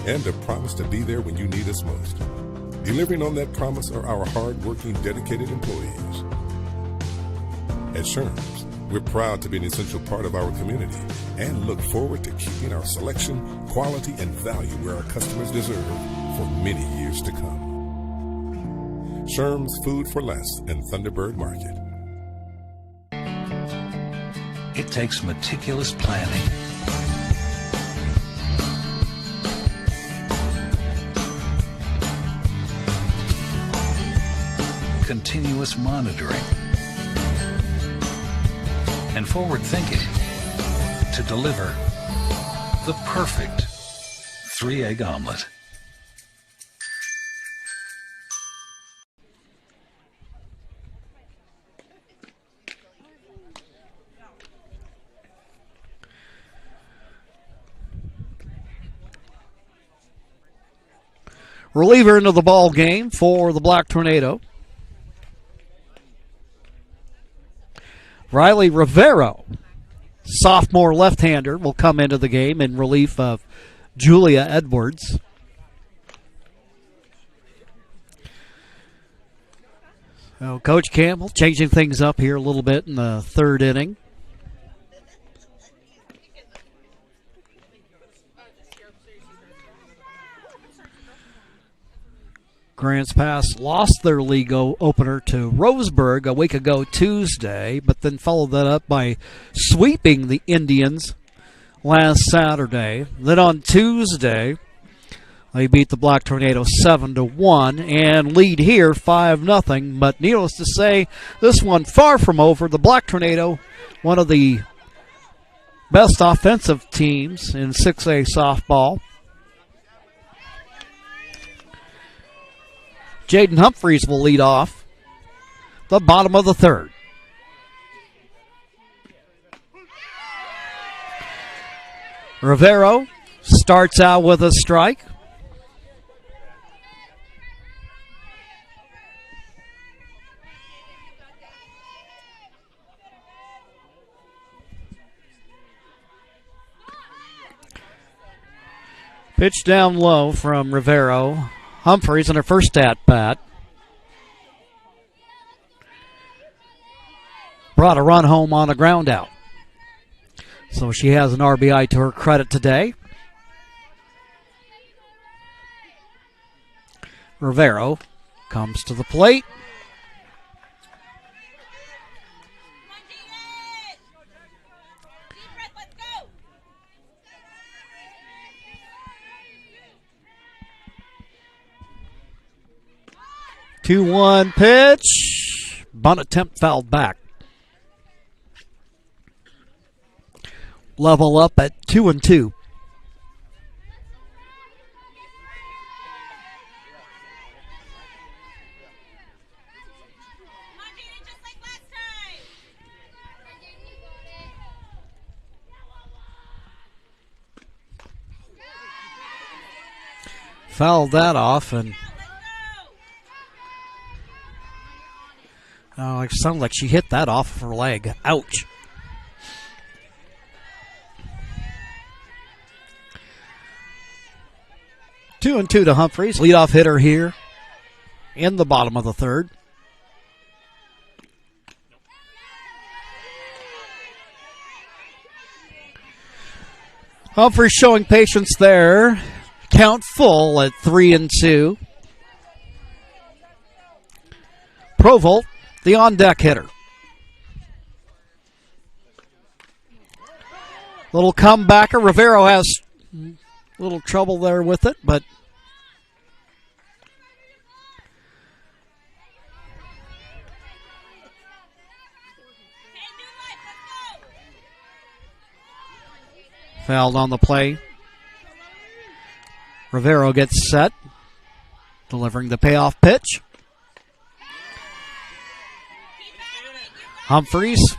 and a promise to be there when you need us most. Delivering on that promise are our hard-working, dedicated employees. At Sherm's, we're proud to be an essential part of our community and look forward to keeping our selection, quality, and value where our customers deserve for many years to come. Sherm's Food for Less and Thunderbird Market. It takes meticulous planning, continuous monitoring, and forward thinking to deliver the perfect 3-egg omelet. Reliever into the ball game for the Black Tornado. Riley Rivero, sophomore left-hander, will come into the game in relief of Julia Edwards. So Coach Campbell changing things up here a little bit in the third inning. Grants Pass lost their league opener to Roseburg a week ago Tuesday, but then followed that up by sweeping the Indians last Saturday. Then on Tuesday, they beat the Black Tornado 7-1 and lead here 5-0. But needless to say, this one far from over. The Black Tornado, one of the best offensive teams in 6A softball. Jaden Humphreys will lead off the bottom of the third. Rivero starts out with a strike. Pitch down low from Rivero. Humphreys in her first at-bat. Brought a run home on a ground out. So she has an RBI to her credit today. Rivero comes to the plate. Two-one pitch. Bunt attempt fouled back. Level up at 2-2. Fouled that off, and it sounded like she hit that off of her leg. Ouch. 2-2 to Humphreys. Leadoff hitter here in the bottom of the third. Humphreys showing patience there. Count full at 3-2. Provolt, the on-deck hitter. Little comebacker. Rivero has a little trouble there with it, but fouled on the play. Rivero gets set, delivering the payoff pitch. Humphreys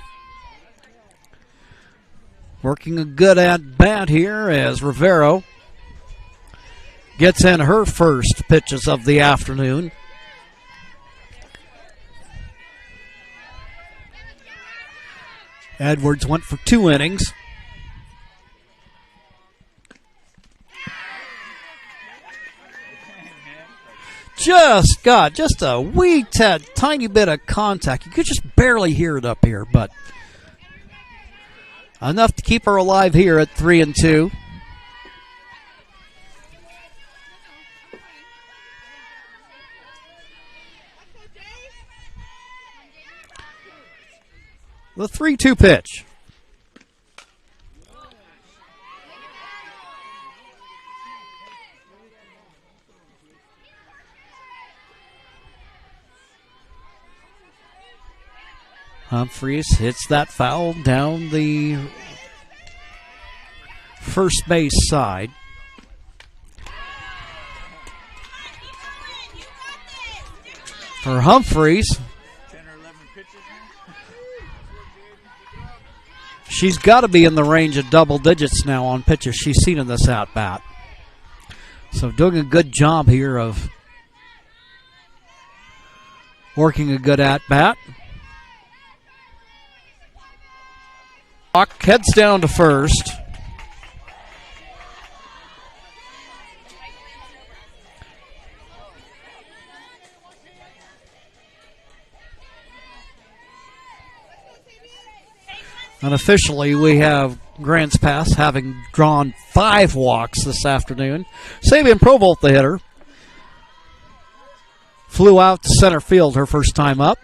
working a good at bat here as Rivero gets in her first pitches of the afternoon. Edwards went for 2 innings. Just got just a wee tiny bit of contact. You could just barely hear it up here, but enough to keep her alive here at 3-2. The 3-2 pitch. Humphreys hits that foul down the first base side. For Humphreys, she's got to be in the range of double digits now on pitches she's seen in this at-bat. So doing a good job here of working a good at-bat. Heads down to first. Unofficially, we have Grants Pass having drawn 5 walks this afternoon. Sabian Provolt, the hitter, flew out to center field her first time up.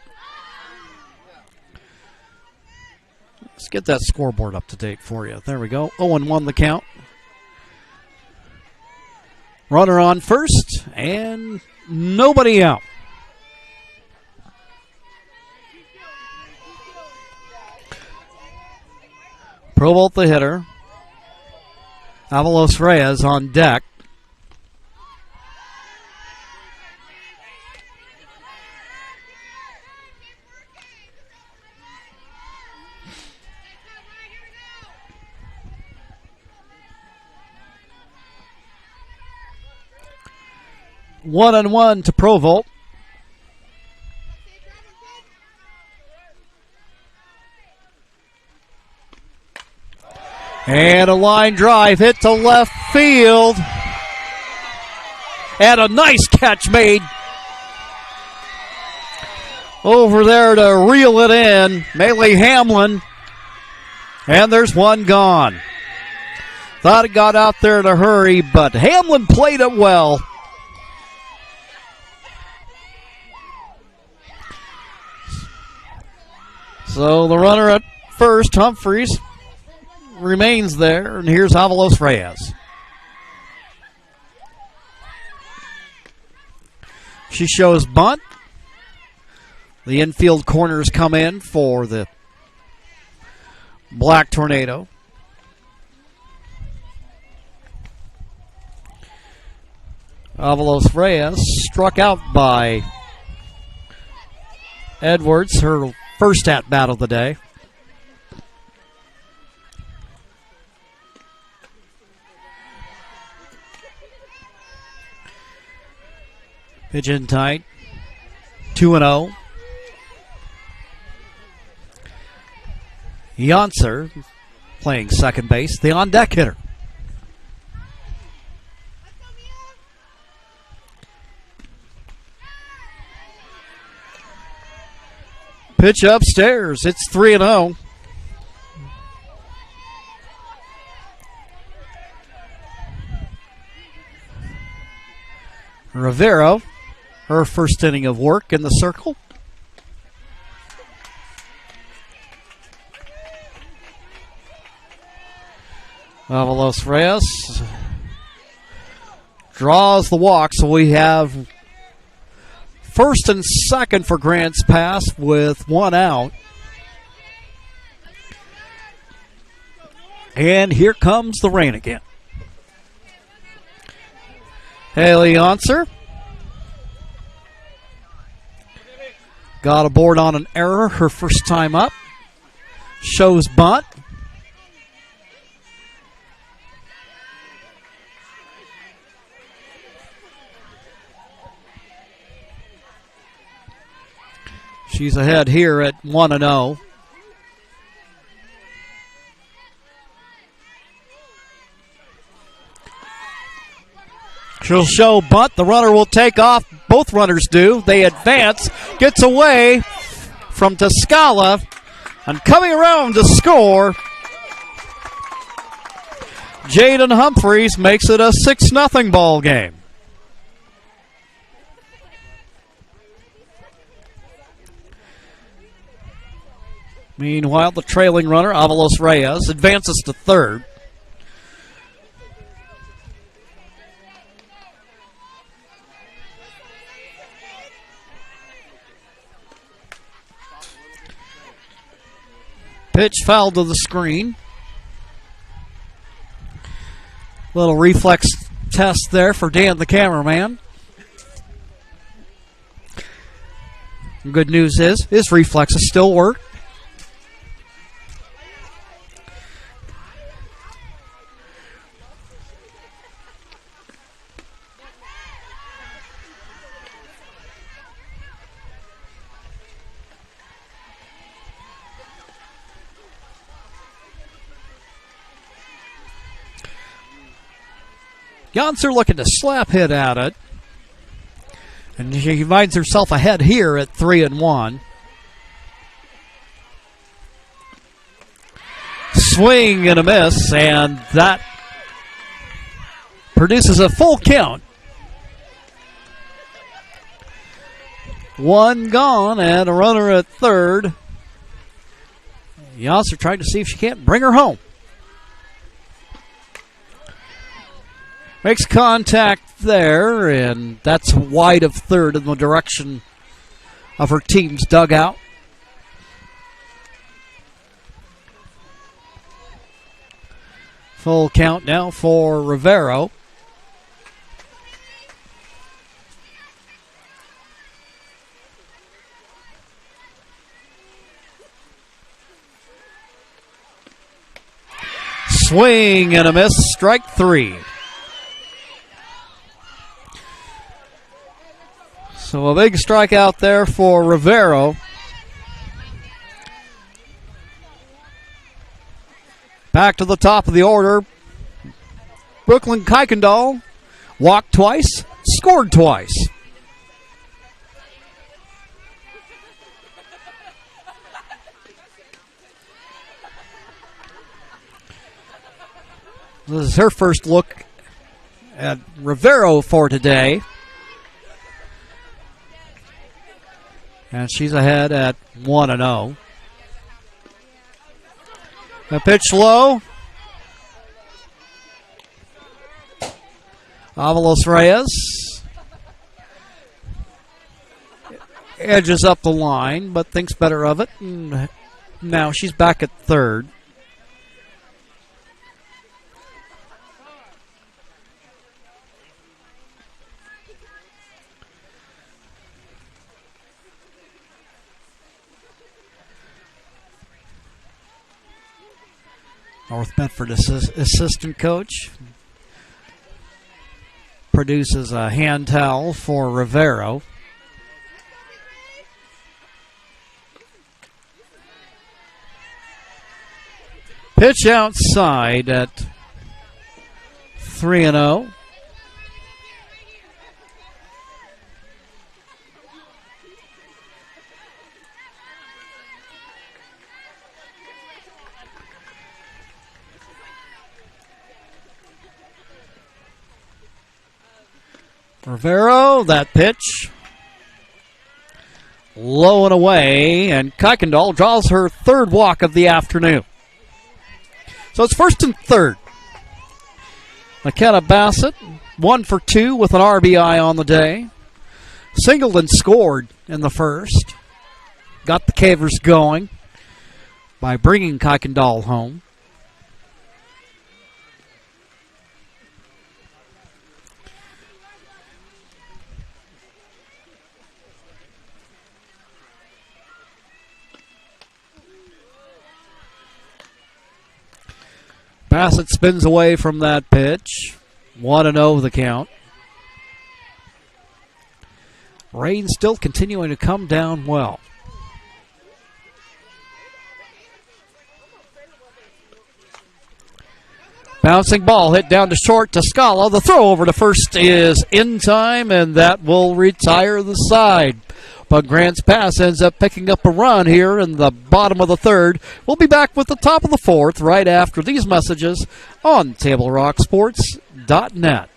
Let's get that scoreboard up to date for you. There we go. 0-1 the count. Runner on first, and nobody out. Provolt the hitter. Avalos Reyes on deck. One and one to Provolt. And a line drive hit to left field. And a nice catch made over there to reel it in. Melee Hamlin. And there's one gone. Thought it got out there in a hurry, but Hamlin played it well. So the runner at first, Humphreys, remains there, and here's Avalos Reyes. She shows bunt. The infield corners come in for the Black Tornado. Avalos Reyes struck out by Edwards, her first at-bat of the day. Pitch in tight. 2-0. Yonser playing second base, the on-deck hitter. Pitch upstairs. It's 3-0. Rivero, her first inning of work in the circle. Avalos Reyes draws the walk, so we have first and second for Grants Pass with one out. And here comes the rain again. Haley Yonser Got aboard on an error her first time up. Shows bunt. She's ahead here at 1-0. She'll show bunt. The runner will take off. Both runners do. They advance. Gets away from Toscala. And coming around to score, Jaden Humphreys makes it a 6-0 ball game. Meanwhile, the trailing runner, Avalos Reyes, advances to third. Pitch foul to the screen. Little reflex test there for Dan, the cameraman. Good news is his reflexes still work. Yonser looking to slap hit at it. And she finds herself ahead here at 3-1. Swing and a miss, and that produces a full count. One gone and a runner at third. Yonser trying to see if she can't bring her home. Makes contact there, and that's wide of third in the direction of her team's dugout. Full count now for Rivero. Swing and a miss, strike three. So a big strikeout there for Rivero. Back to the top of the order. Brooklyn Kuykendall walked twice, scored twice. This is her first look at Rivero for today. And she's ahead at 1-0. A pitch low. Avalos Reyes edges up the line, but thinks better of it. And now she's back at third. North Medford assistant coach produces a hand towel for Rivero. Pitch outside at 3-0. Rivero, that pitch. Low and away, and Kuykendall draws her third walk of the afternoon. So it's first and third. McKenna Bassett, 1 for 2 with an RBI on the day. Singleton scored in the first. Got the Cavers going by bringing Kuykendall home. Bassett spins away from that pitch. 1-0 the count. Rain still continuing to come down well. Bouncing ball hit down to short to Scala. The throw over to first is in time, and that will retire the side. But Grants Pass ends up picking up a run here in the bottom of the third. We'll be back with the top of the fourth right after these messages on TableRockSports.net.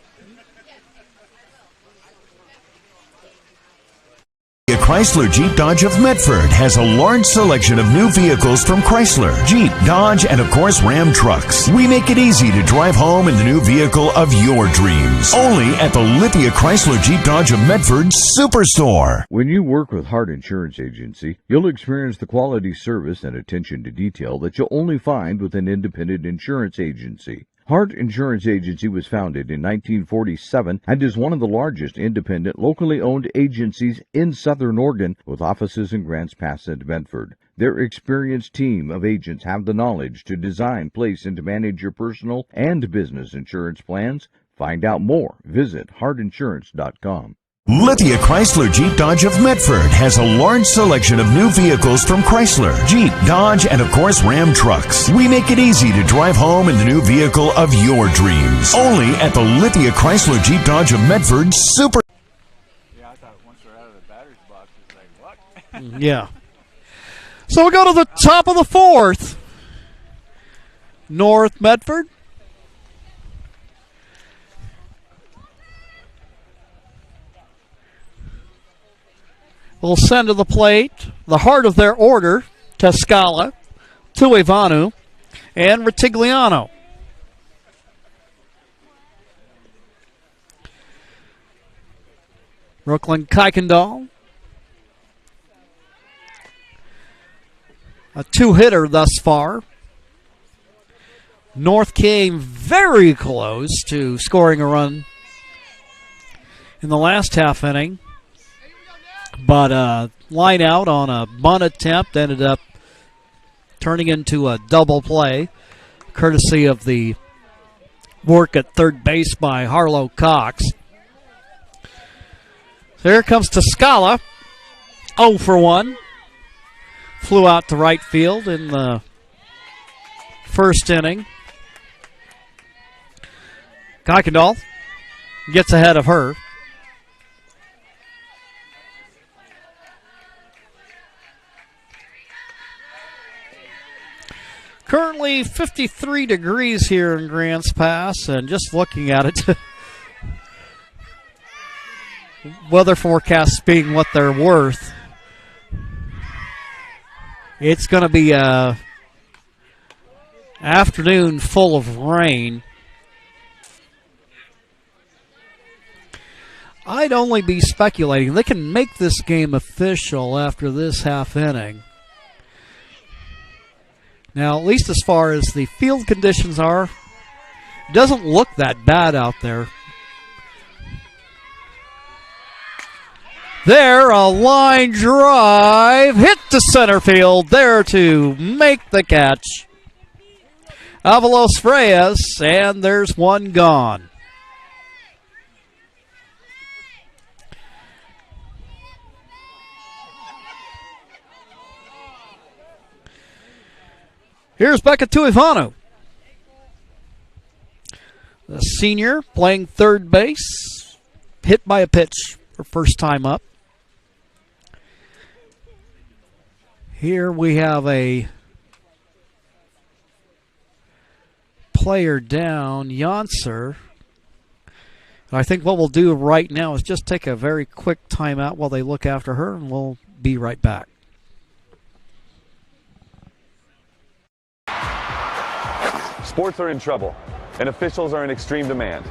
Chrysler Jeep Dodge of Medford has a large selection of new vehicles from Chrysler, Jeep, Dodge, and of course Ram trucks. We make it easy to drive home in the new vehicle of your dreams. Only at the Lithia Chrysler Jeep Dodge of Medford Superstore. When you work with Hart Insurance Agency, you'll experience the quality service and attention to detail that you'll only find with an independent insurance agency. Hart Insurance Agency was founded in 1947 and is one of the largest independent, locally owned agencies in Southern Oregon, with offices in Grants Pass and Medford. Their experienced team of agents have the knowledge to design, place, and to manage your personal and business insurance plans. Find out more. Visit hartinsurance.com. Lithia Chrysler Jeep Dodge of Medford has a large selection of new vehicles from Chrysler, Jeep, Dodge, and of course Ram trucks. We make it easy to drive home in the new vehicle of your dreams. Only at the Lithia Chrysler Jeep Dodge of Medford Super. Yeah, I thought once they're out of the batter's box, it's like, what? Yeah. So we go to the top of the fourth. North Medford. Will send to the plate the heart of their order, Scala, Tuivanu, and Ritigliano. Brooklyn Kuykendall, a two-hitter thus far. North came very close to scoring a run in the last half inning. But line out on a bunt attempt ended up turning into a double play, courtesy of the work at third base by Harlow Cox. So here comes Scala, 0 for 1. Flew out to right field in the first inning. Kuykendall gets ahead of her. Currently 53 degrees here in Grants Pass, and just looking at it, weather forecasts being what they're worth, it's going to be an afternoon full of rain. I'd only be speculating. They can make this game official after this half inning. Now, at least as far as the field conditions are, it doesn't look that bad out there. There, a line drive, hit to center field, there to make the catch. Avalos Reyes, and there's one gone. Here's Becca Tuivanu, the senior playing third base, hit by a pitch her first time up. Here we have a player down, Janser. I think what we'll do right now is just take a very quick timeout while they look after her, and we'll be right back. Sports are in trouble, and officials are in extreme demand.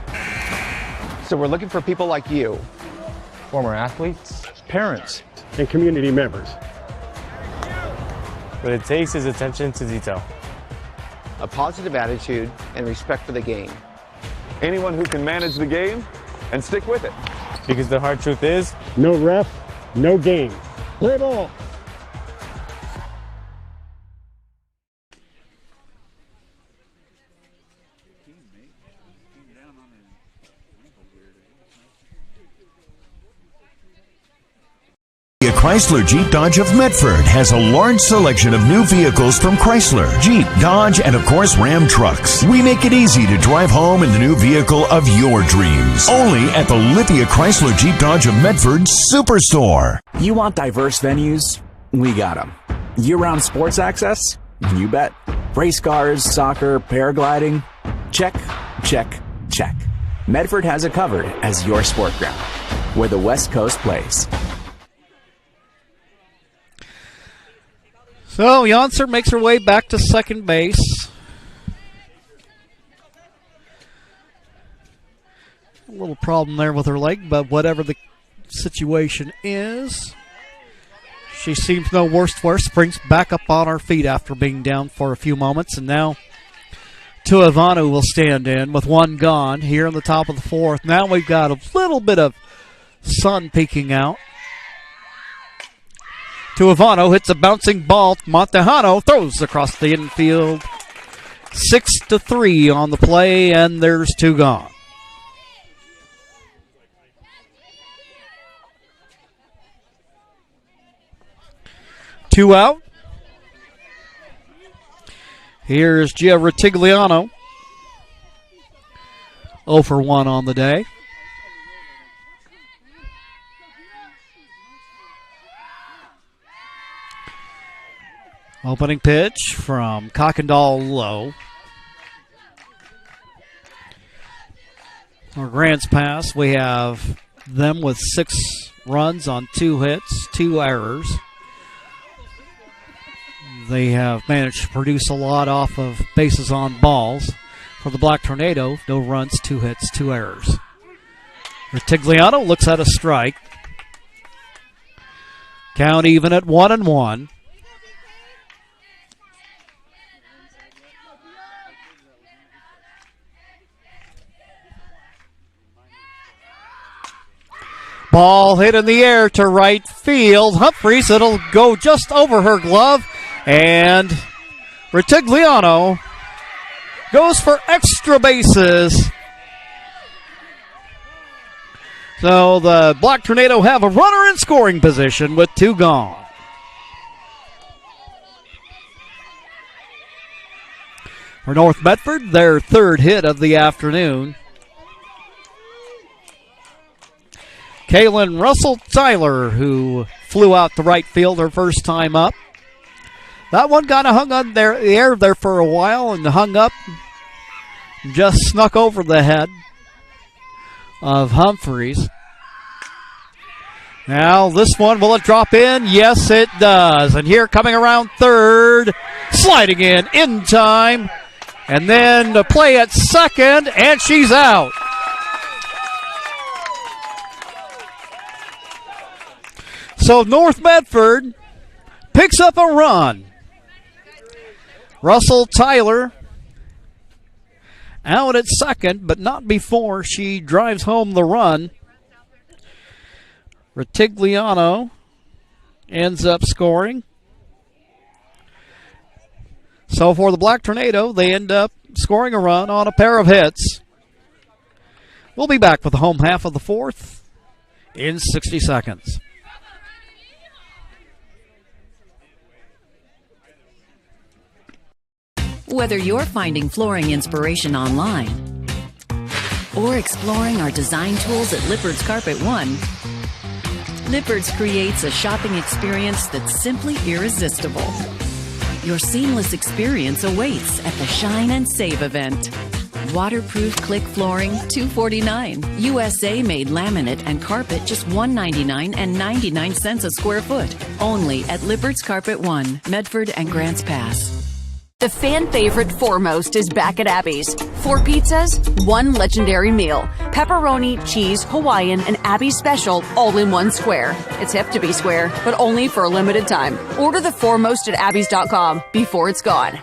So we're looking for people like you. Former athletes, Parents and community members. what it takes is attention to detail. A positive attitude and respect for the game. Anyone who can manage the game and stick with it. Because the hard truth is, No ref, no game. Play ball. Chrysler Jeep Dodge of Medford has a large selection of new vehicles from Chrysler, Jeep, Dodge, and of course Ram trucks. We make it easy to drive home in the new vehicle of your dreams. Only at the Lithia Chrysler Jeep Dodge of Medford Superstore. You want diverse venues? We got them. Year-round sports access? You bet. Race cars, soccer, paragliding? Check, check, check. Medford has it covered as your sport ground, where the West Coast plays. So Janser makes her way back to second base. A little problem there with her leg, but whatever the situation is, she seems no worse for it. Springs back up on her feet after being down for a few moments, and now Tuivanu will stand in with one gone here in the top of the fourth. Now we've got a little bit of sun peeking out. Tuivanu hits a bouncing ball. Montejano throws across the infield. 6-3 on the play, and there's two gone. Two out. Here's Gia Ritigliano. 0 for 1 on the day. Opening pitch from Cockendall low. For Grants pass, we have them with 6 runs on 2 hits, 2 errors. They have managed to produce a lot off of bases on balls. For the Black Tornado, no runs, 2 hits, 2 errors. Ritigliano looks at a strike. Count even at 1-1. Ball hit in the air to right field. Humphreys, it'll go just over her glove. And Ritigliano goes for extra bases. So the Black Tornado have a runner in scoring position with 2 gone. For North Medford, their 3rd hit of the afternoon. Kaylin Russell Tyler, who flew out to right field her first time up. That one kind of hung on the air there for a while and hung up. Just snuck over the head of Humphreys. Now this one, will it drop in? Yes, it does. And here coming around third, sliding in time. And then the play at second, and she's out. So North Medford picks up a run. Russell Tyler out at second, but not before she drives home the run. Ritigliano ends up scoring. So for the Black Tornado, they end up scoring a run on a pair of hits. We'll be back with the home half of the fourth in 60 seconds. Whether you're finding flooring inspiration online or exploring our design tools at Lippard's Carpet One, Lippard's creates a shopping experience that's simply irresistible. Your seamless experience awaits at the Shine and Save event. Waterproof click flooring, $249. USA-made laminate and carpet, just $199 and 99 cents a square foot. Only at Lippard's Carpet One, Medford and Grants Pass. The fan favorite Foremost is back at Abby's. 4 pizzas, 1 legendary meal. Pepperoni, cheese, Hawaiian, and Abby's special all in 1 square. It's hip to be square, but only for a limited time. Order the Foremost at Abby's.com before it's gone.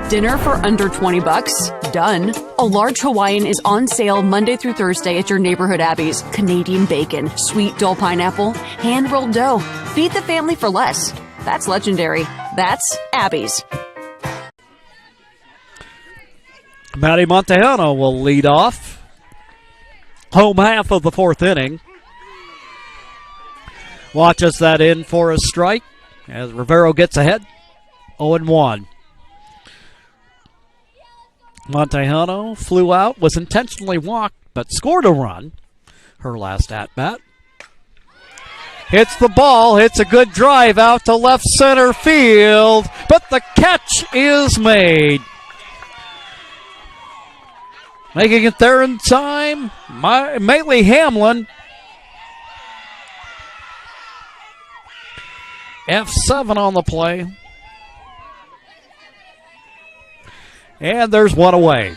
Dinner for under $20? Done. A large Hawaiian is on sale Monday through Thursday at your neighborhood Abby's. Canadian bacon, sweet dull pineapple, hand-rolled dough. Feed the family for less. That's legendary. That's Abby's. Maddie Montejano will lead off. Home half of the 4th inning. Watches that in for a strike as Rivero gets ahead. 0-1. Montejano flew out, was intentionally walked, but scored a run. Her last at-bat. Hits the ball, hits a good drive out to left center field, but the catch is made. Making it there in time, Mayley Hamlin. F7 on the play. And there's one away.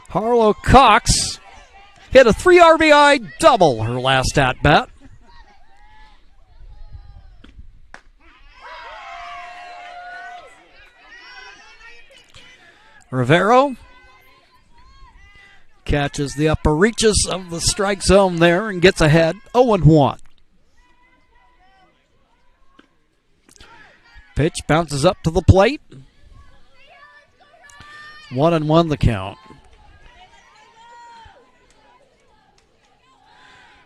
Harlow Cox hit a 3 RBI double her last at-bat. Rivero catches the upper reaches of the strike zone there and gets ahead. 0-1. Pitch bounces up to the plate. 1-1 the count.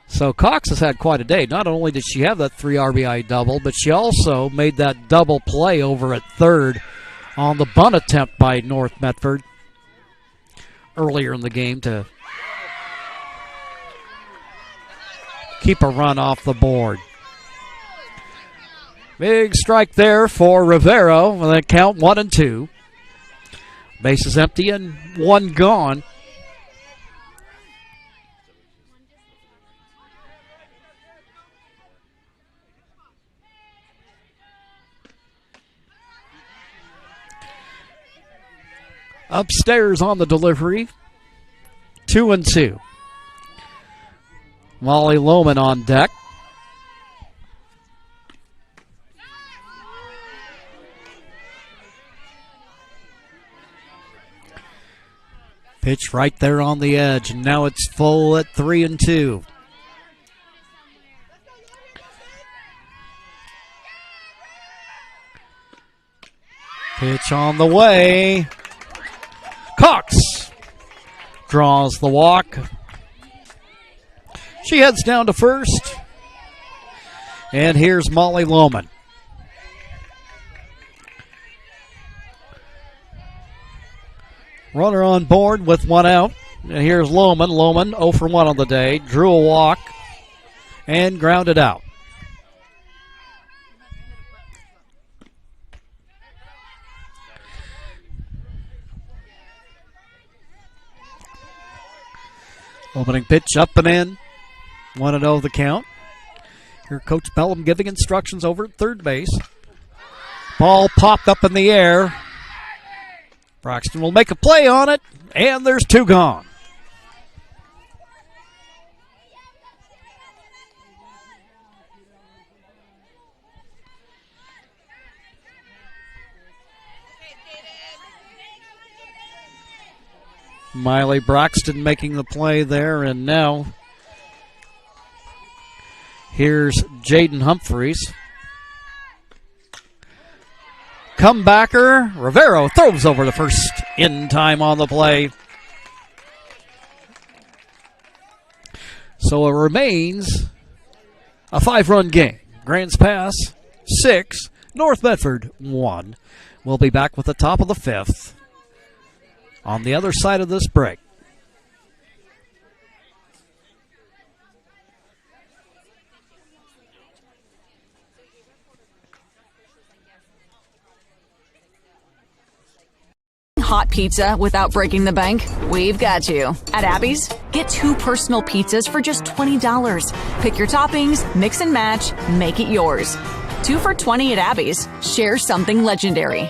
So Cox has had quite a day. Not only did she have that 3 RBI double, but she also made that double play over at third on the bunt attempt by North Medford earlier in the game to keep a run off the board. Big strike there for Rivero with a count 1-2. Bases empty and one gone. Upstairs on the delivery, 2-2. Molly Lohman on deck. Pitch right there on the edge, and now it's full at 3-2. Pitch on the way. Cox draws the walk. She heads down to first. And here's Molly Lohman. Runner on board with one out. And here's Lohman. Lohman 0 for 1 on the day. Drew a walk and grounded out. Opening pitch up and in. 1-0 the count. Here Coach Bellum giving instructions over at third base. Ball popped up in the air. Braxton will make a play on it, and there's 2 gone. Miley Braxton making the play there, and now here's Jaden Humphreys. Comebacker, Rivero throws over the first in time on the play. So it remains a 5-run game. Grants Pass 6, North Medford 1. We'll be back with the top of the 5th on the other side of this break. Hot pizza without breaking the bank? We've got you. At Abby's, get 2 personal pizzas for just $20. Pick your toppings, mix and match, make it yours. 2 for $20 at Abby's. Share something legendary.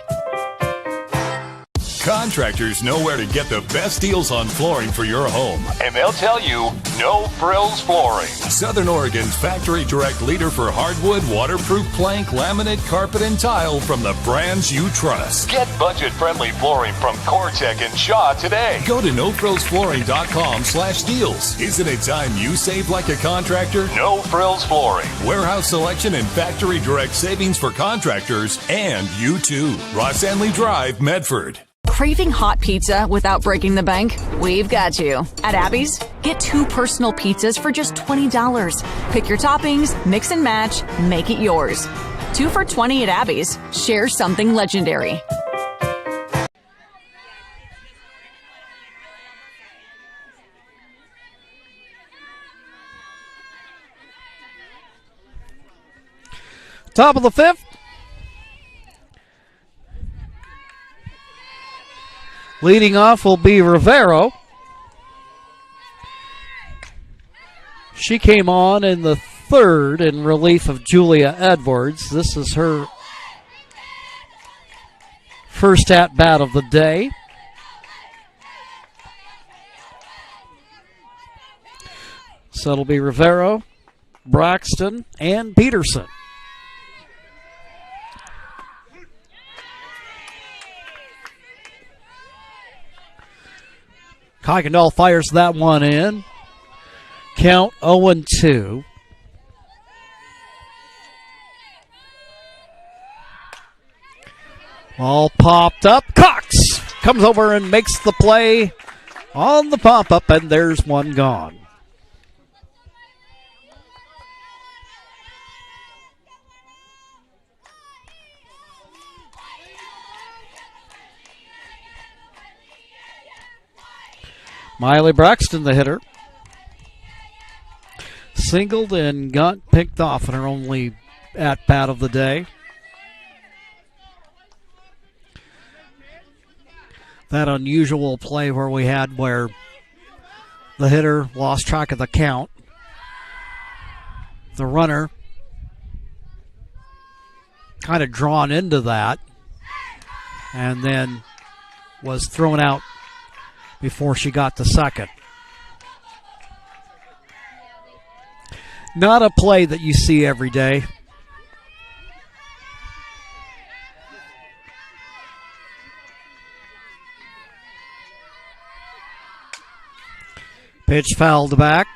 Contractors know where to get the best deals on flooring for your home. And they'll tell you, no frills flooring. Southern Oregon's factory direct leader for hardwood, waterproof plank, laminate, carpet, and tile from the brands you trust. Get budget-friendly flooring from Cortec and Shaw today. Go to nofrillsflooring.com/deals. Isn't it time you save like a contractor? No Frills Flooring. Warehouse selection and factory direct savings for contractors and you too. Ross Anley Drive, Medford. Craving hot pizza without breaking the bank? We've got you. At Abby's, get 2 personal pizzas for just $20. Pick your toppings, mix and match, make it yours. 2 for $20 at Abby's. Share something legendary. Top of the 5th. Leading off will be Rivero. She came on in the 3rd in relief of Julia Edwards. This is her first at-bat of the day. So it'll be Rivero, Braxton, and Peterson. Kuykendall fires that one in. Count 0-2. All popped up. Cox comes over and makes the play on the pop-up, and there's one gone. Miley Braxton, the hitter, singled and got picked off in her only at-bat of the day. That unusual play where the hitter lost track of the count. The runner kind of drawn into that and then was thrown out before she got to second. Not a play that you see every day. Pitch fouled back.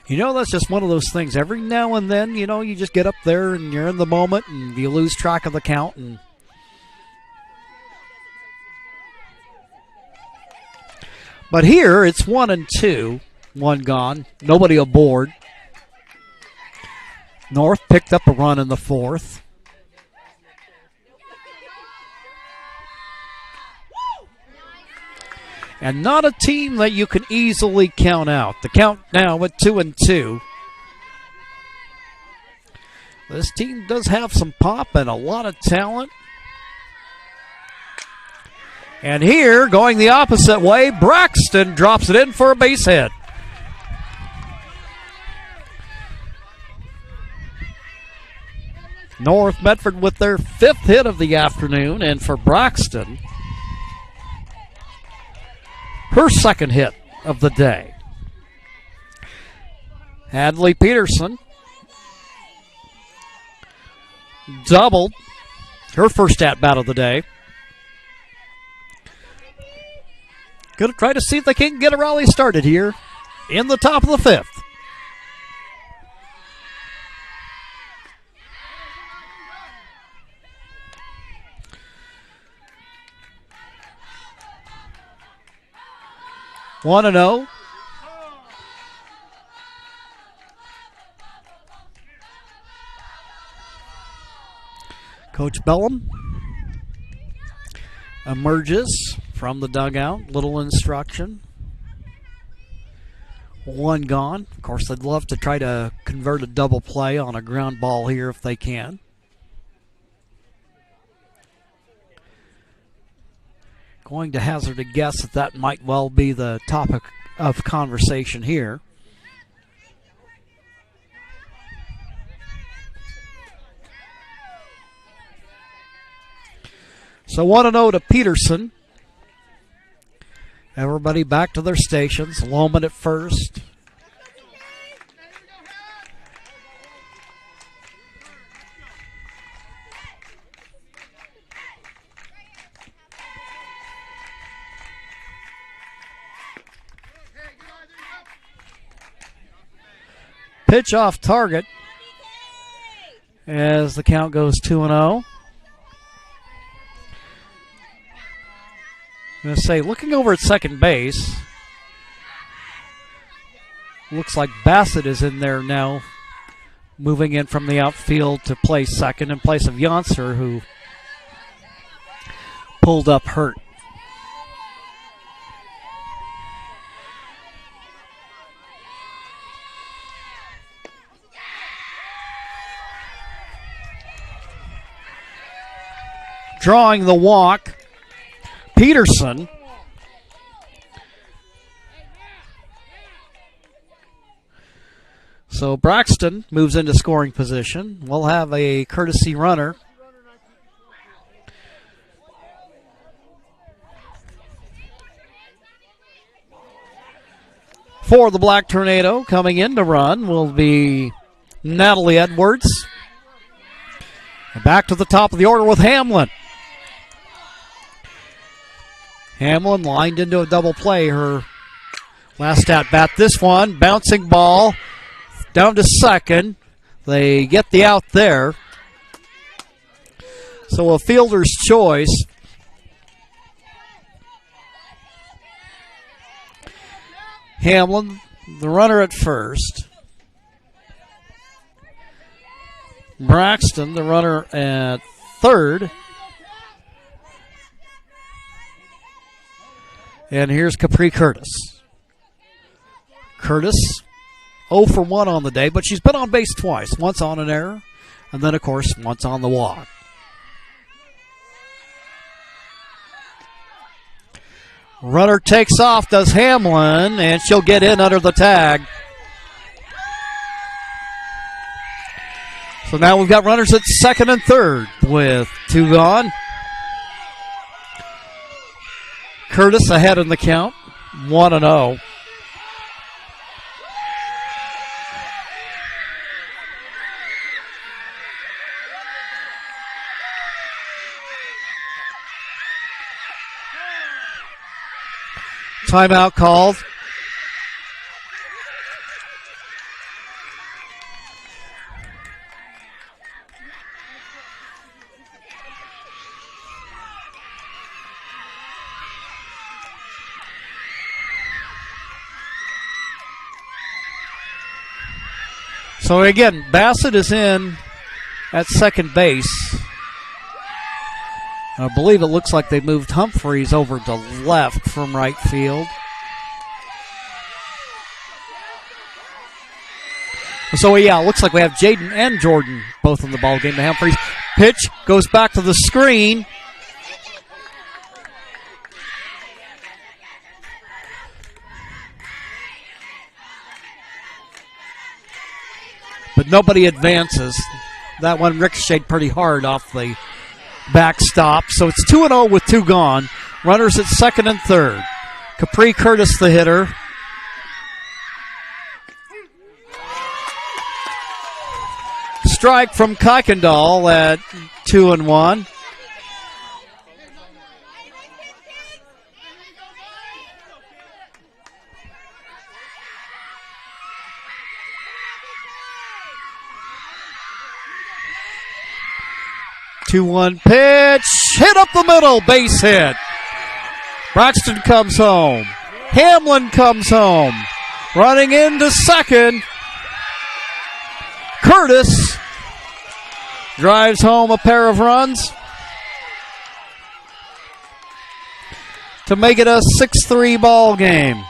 You know, that's just one of those things. Every now and then, you know, you just get up there and you're in the moment and you lose track of the count. But here, it's 1-2. One gone. Nobody aboard. North picked up a run in the 4th. And not a team that you can easily count out. The count now at 2-2. This team does have some pop and a lot of talent. And here, going the opposite way, Braxton drops it in for a base hit. North Medford with their 5th hit of the afternoon, and for Braxton, her 2nd hit of the day. Hadley Peterson doubled, her first at-bat of the day. Going to try to see if they can get a rally started here in the top of the 5th. One and 0. Coach Bellum emerges from the dugout. Little instruction. One gone. Of course, they'd love to try to convert a double play on a ground ball here if they can. Going to hazard a guess that might well be the topic of conversation here. So 1-0 to Peterson. Everybody back to their stations. Lohman at first. Pitch off target as the count goes 2-0. going to say, looking over at second base, looks like Bassett is in there now, moving in from the outfield to play second in place of Yonser, who pulled up hurt. Drawing the walk, Peterson. So Braxton moves into scoring position. We'll have a courtesy runner. For the Black Tornado, coming in to run will be Natalie Edwards. And back to the top of the order with Hamlin. Hamlin lined into a double play. Her last at bat. This one, bouncing ball down to second. They get the out there. So a fielder's choice. Hamlin, the runner at first. Braxton, the runner at third. And here's Capri Curtis. Curtis, 0 for 1 on the day, but she's been on base twice. Once on an error, and then, of course, once on the walk. Runner takes off, does Hamlin, and she'll get in under the tag. So now we've got runners at second and third with 2 gone. Curtis ahead in the count, 1-0. Timeout called. So again, Bassett is in at second base. I believe it looks like they moved Humphreys over to left from right field. So yeah, it looks like we have Jaden and Jordan both in the ball game. The Humphreys pitch goes back to the screen. But nobody advances. That one ricocheted pretty hard off the backstop. So it's 2-0 with 2 gone. Runners at second and third. Capri Curtis, the hitter. Strike from Kuykendall at 2-1. Two-one pitch, hit up the middle, base hit. Braxton comes home. Hamlin comes home. Running into second. Curtis drives home a pair of runs to make it a 6-3 ball game.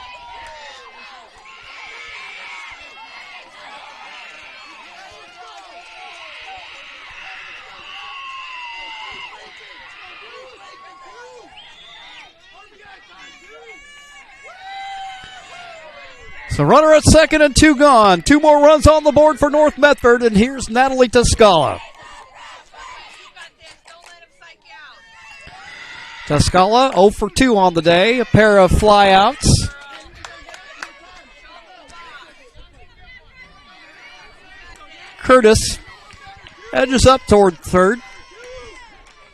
So runner at second and 2 gone. 2 more runs on the board for North Medford, and here's Natalie Toscala. Toscala 0 for 2 on the day, a pair of flyouts. Curtis edges up toward third,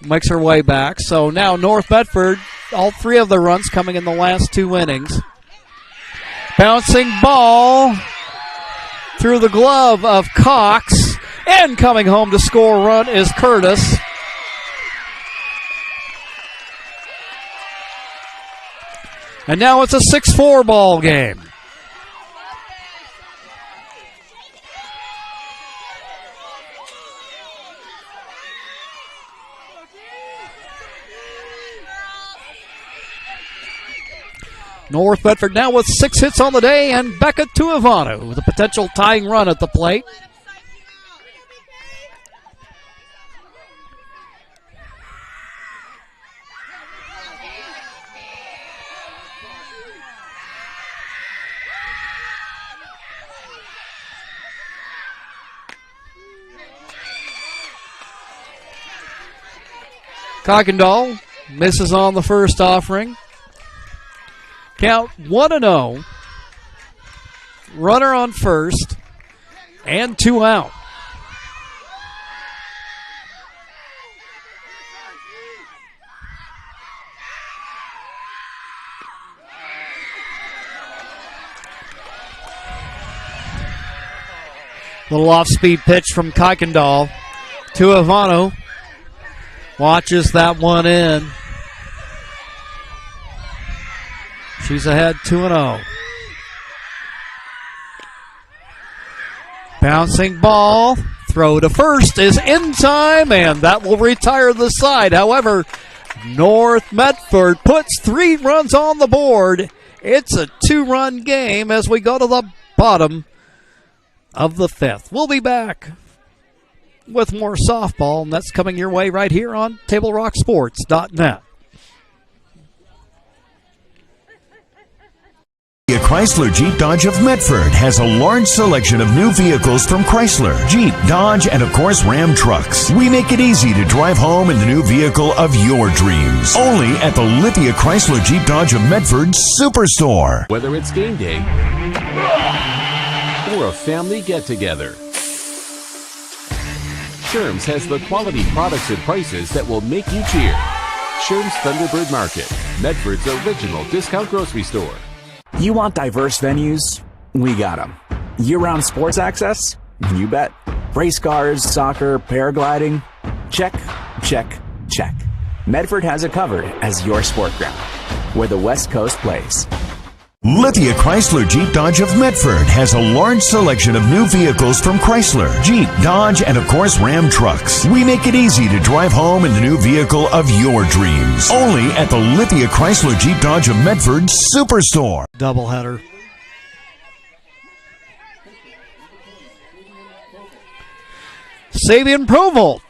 makes her way back. So now North Medford, all 3 of the runs coming in the last 2 innings. Bouncing ball through the glove of Cox, and coming home to score a run is Curtis. And now it's a 6-4 ball game. North Medford now with 6 hits on the day, and Becca Tuivano with a potential tying run at the plate. Kuykendall misses on the first offering. Count 1-0. Runner on first and 2 out. Little off-speed pitch from Kuykendall. Tuivano watches that one in. She's ahead 2-0. Bouncing ball. Throw to first is in time, and that will retire the side. However, North Medford puts 3 runs on the board. It's a 2-run game as we go to the bottom of the 5th. We'll be back with more softball, and that's coming your way right here on TableRockSports.net. Chrysler Jeep Dodge of Medford has a large selection of new vehicles from Chrysler, Jeep, Dodge, and of course Ram trucks. We make it easy to drive home in the new vehicle of your dreams. Only at the Lithia Chrysler Jeep Dodge of Medford Superstore. Whether it's game day or a family get-together, Sherm's has the quality products and prices that will make you cheer. Sherm's Thunderbird Market, Medford's original discount grocery store. You want diverse venues? We got them. Year-round sports access? You bet. Race cars, soccer, paragliding? Check, check, check. Medford has it covered as your sport ground, where the West Coast plays. Lithia Chrysler Jeep Dodge of Medford has a large selection of new vehicles from Chrysler, Jeep, Dodge, and of course Ram trucks. We make it easy to drive home in the new vehicle of your dreams. Only at the Lithia Chrysler Jeep Dodge of Medford Superstore. Doubleheader. Sabian Provolt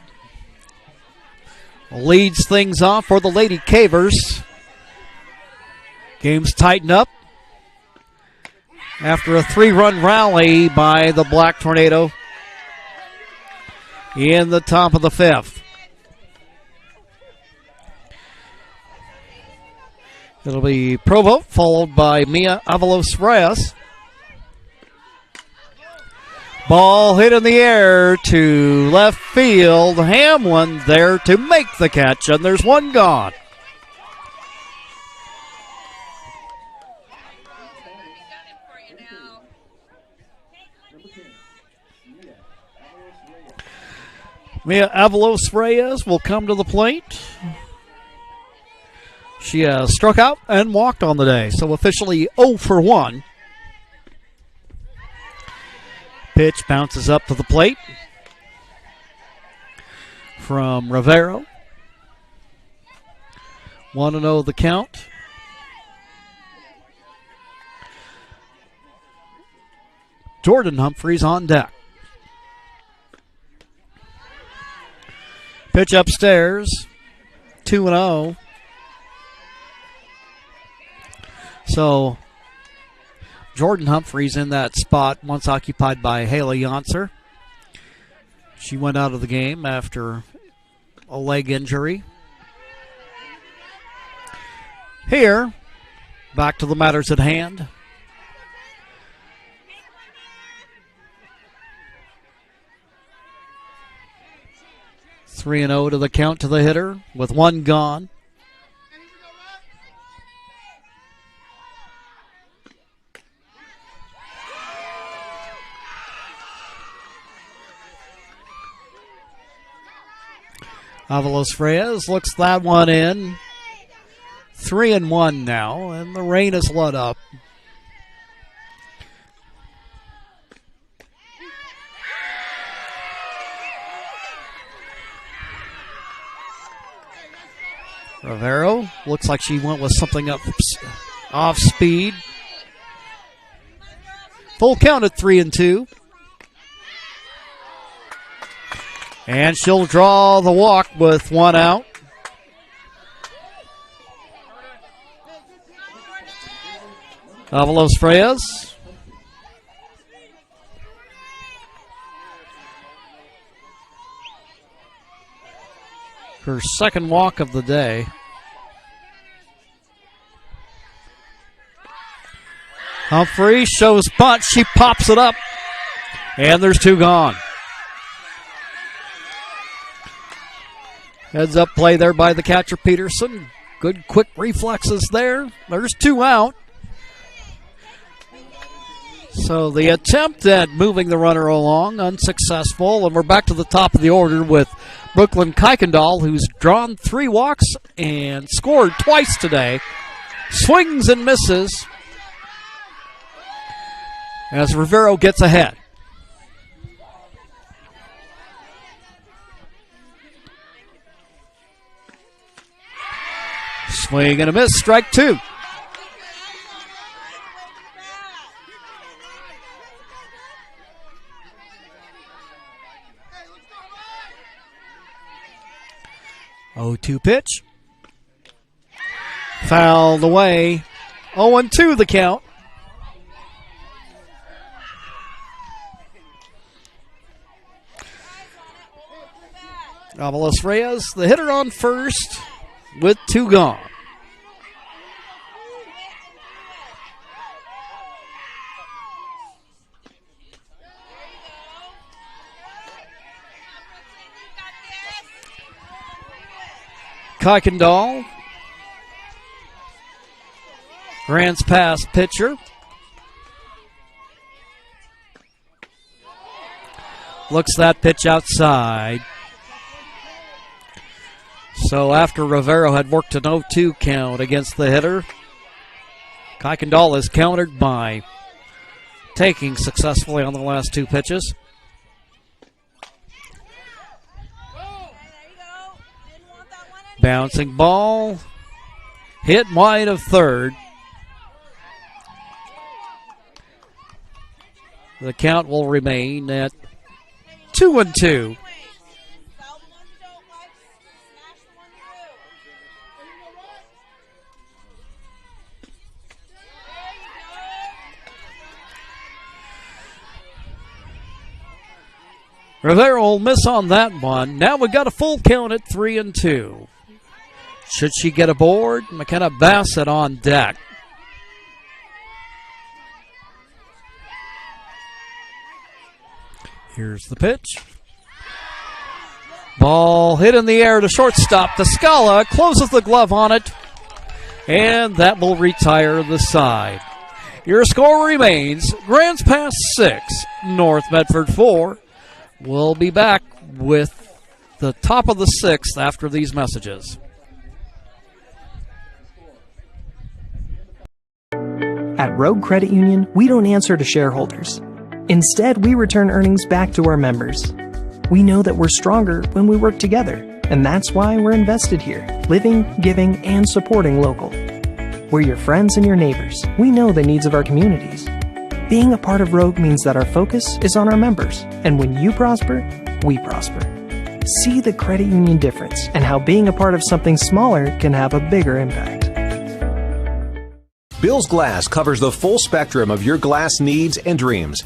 leads things off for the Lady Cavers. Game's tightened up after a 3-run rally by the Black Tornado in the top of the 5th. It'll be Provost followed by Mia Avalos-Reyes. Ball hit in the air to left field. Hamlin there to make the catch, and there's one gone. Mia Avalos-Reyes will come to the plate. She has struck out and walked on the day, so officially 0 for 1. Pitch bounces up to the plate from Rivero. 1-0 the count. Jordan Humphreys on deck. Pitch upstairs, 2-0. So, Jordan Humphreys in that spot, once occupied by Haley Yonser. She went out of the game after a leg injury. Here, back to the matters at hand. Three 3-0 to the count to the hitter with one gone. Avalos-Reyes looks that one in. 3-1 now, and the rain has let up. Rivero looks like she went with something up off speed. Full count at 3-2. And she'll draw the walk with one out. Avalos Freyes. Her second walk of the day. Humphrey shows punch. She pops it up. And there's two gone. Heads up play there by the catcher, Peterson. Good quick reflexes there. There's two out. So the attempt at moving the runner along, unsuccessful. And we're back to the top of the order with Brooklyn Kuykendall, who's drawn 3 walks and scored twice today. Swings and misses as Rivero gets ahead. Swing and a miss, strike 2. Oh, 2 pitch. Fouled away. 0-2 the count. Avalos Reyes, the hitter on first with 2 gone. Kuykendall grants past pitcher. Looks that pitch outside. So after Rivero had worked an 0-2 count against the hitter, Kuykendall is countered by taking successfully on the last 2 pitches. Bouncing ball, hit wide of third. The count will remain at 2-2. Rivera will miss on that one. Now we've got a full count at 3-2. Should she get aboard? McKenna Bassett on deck. Here's the pitch. Ball hit in the air to shortstop. Tascala closes the glove on it, and that will retire the side. Your score remains Grants Pass 6, North Medford 4. We'll be back with the top of the 6th after these messages. At Rogue Credit Union, we don't answer to shareholders. Instead, we return earnings back to our members. We know that we're stronger when we work together, and that's why we're invested here, living, giving, and supporting local. We're your friends and your neighbors. We know the needs of our communities. Being a part of Rogue means that our focus is on our members, and when you prosper, we prosper. See the credit union difference and how being a part of something smaller can have a bigger impact. Bill's Glass covers the full spectrum of your glass needs and dreams.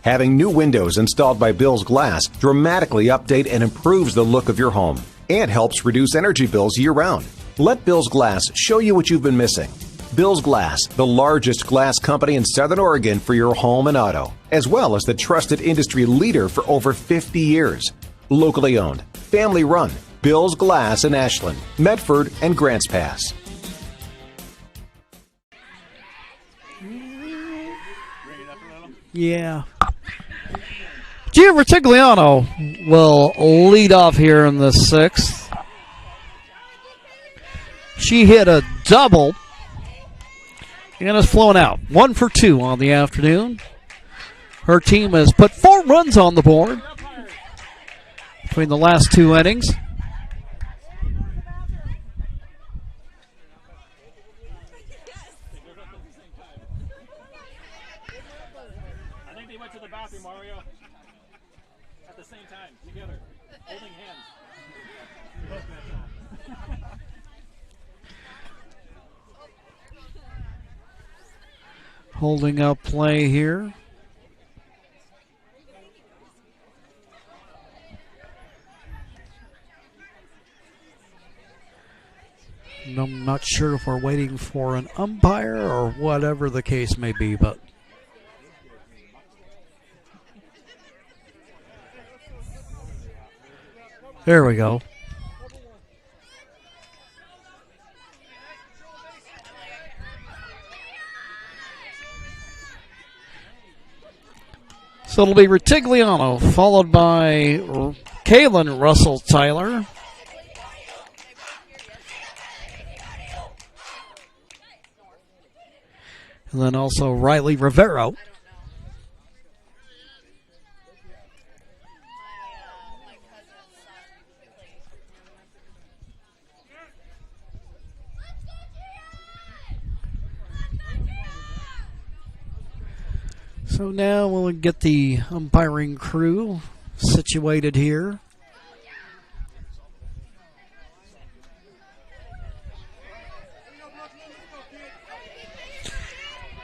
Having new windows installed by Bill's Glass dramatically update and improves the look of your home and helps reduce energy bills year-round. Let Bill's Glass show you what you've been missing. Bill's Glass, the largest glass company in Southern Oregon for your home and auto, as well as the trusted industry leader for over 50 years. Locally owned, family run, Bill's Glass in Ashland, Medford, and Grants Pass. Yeah. Gia Retigliano will lead off here in the 6th. She hit a double and has flown out. 1 for 2 on the afternoon. Her team has put 4 runs on the board between the last 2 innings. I think they went to the bathroom, Mario. At the same time, together, holding hands. Holding up play here. I'm not sure if we're waiting for an umpire or whatever the case may be, but there we go. So it'll be Ritigliano, followed by Kaylin Russell-Tyler. And then also Riley Rivero. So now we'll get the umpiring crew situated here.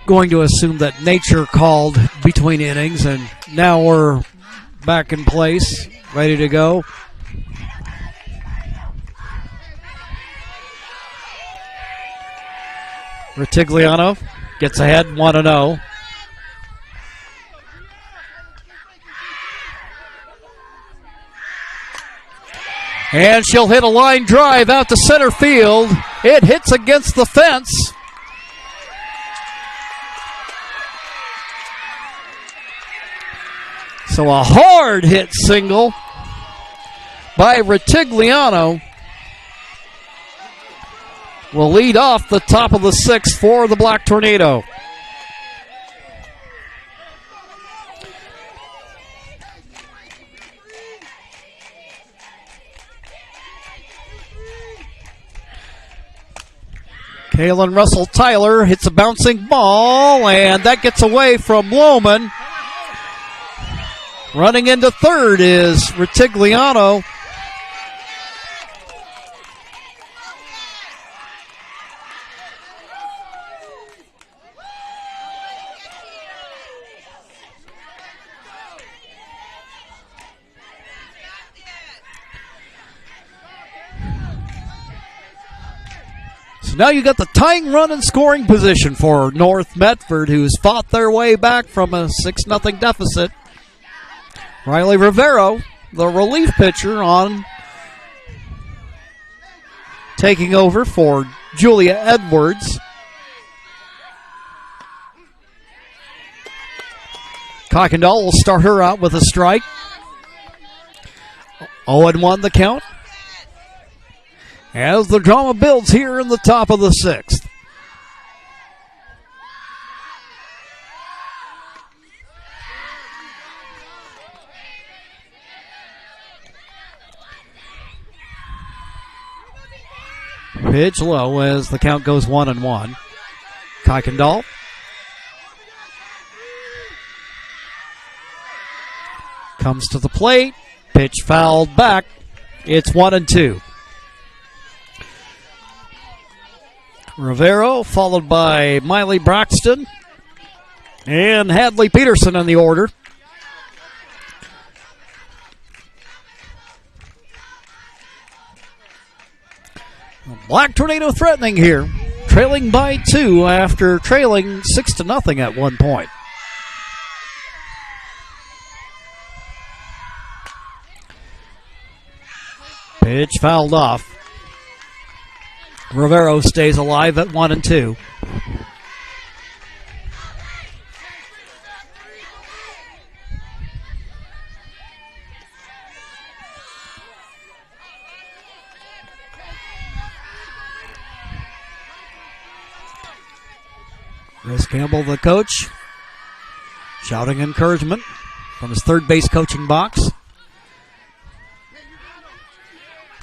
Going to assume that nature called between innings, and now we're back in place, ready to go. Ritigliano gets ahead 1-0. And she'll hit a line drive out to center field. It hits against the fence. So a hard hit single by Ritigliano will lead off the top of the 6th for the Black Tornado. Kaylin Russell-Tyler hits a bouncing ball, and that gets away from Lohman. Running into third is Ritigliano. So now you got the tying run in scoring position for North Medford, who's fought their way back from a 6-0 deficit. Riley Rivero, the relief pitcher, on taking over for Julia Edwards. Kuykendall will start her out with a strike. 0-1 the count. As the drama builds here in the top of the 6th. Pitch low as the count goes 1-1. Kuykendall. Comes to the plate. Pitch fouled back. It's 1-2. Rivero followed by Miley Braxton and Hadley Peterson in the order. Black Tornado threatening here, trailing by 2 after trailing 6-0 at one point. Pitch fouled off. Rivero stays alive at 1-2. Chris Campbell, the coach, shouting encouragement from his third base coaching box.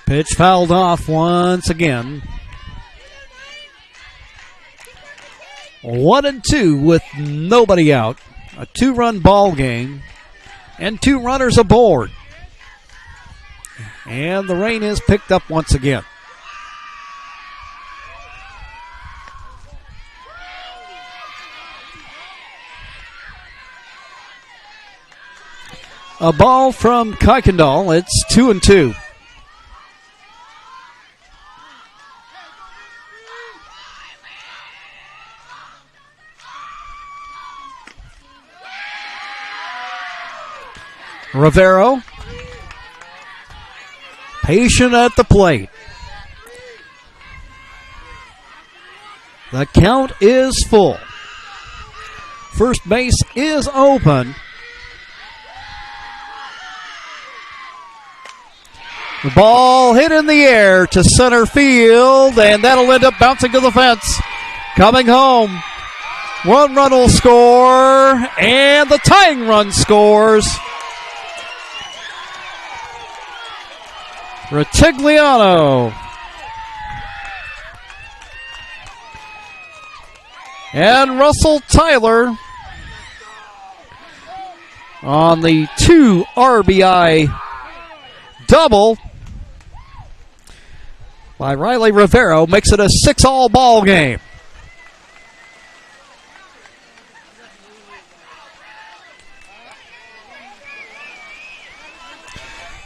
Pitch fouled off once again. 1-2 with nobody out. A 2-run ball game and 2 runners aboard. And the rain is picked up once again. A ball from Kuykendall. It's 2-2. Rivero, patient at the plate. The count is full. First base is open. The ball hit in the air to center field, and that'll end up bouncing to the fence. Coming home. 1 run will score, and the tying run scores. Retigliano. And Russell Tyler on the 2 RBI double by Riley Rivero makes it a 6-all ball game.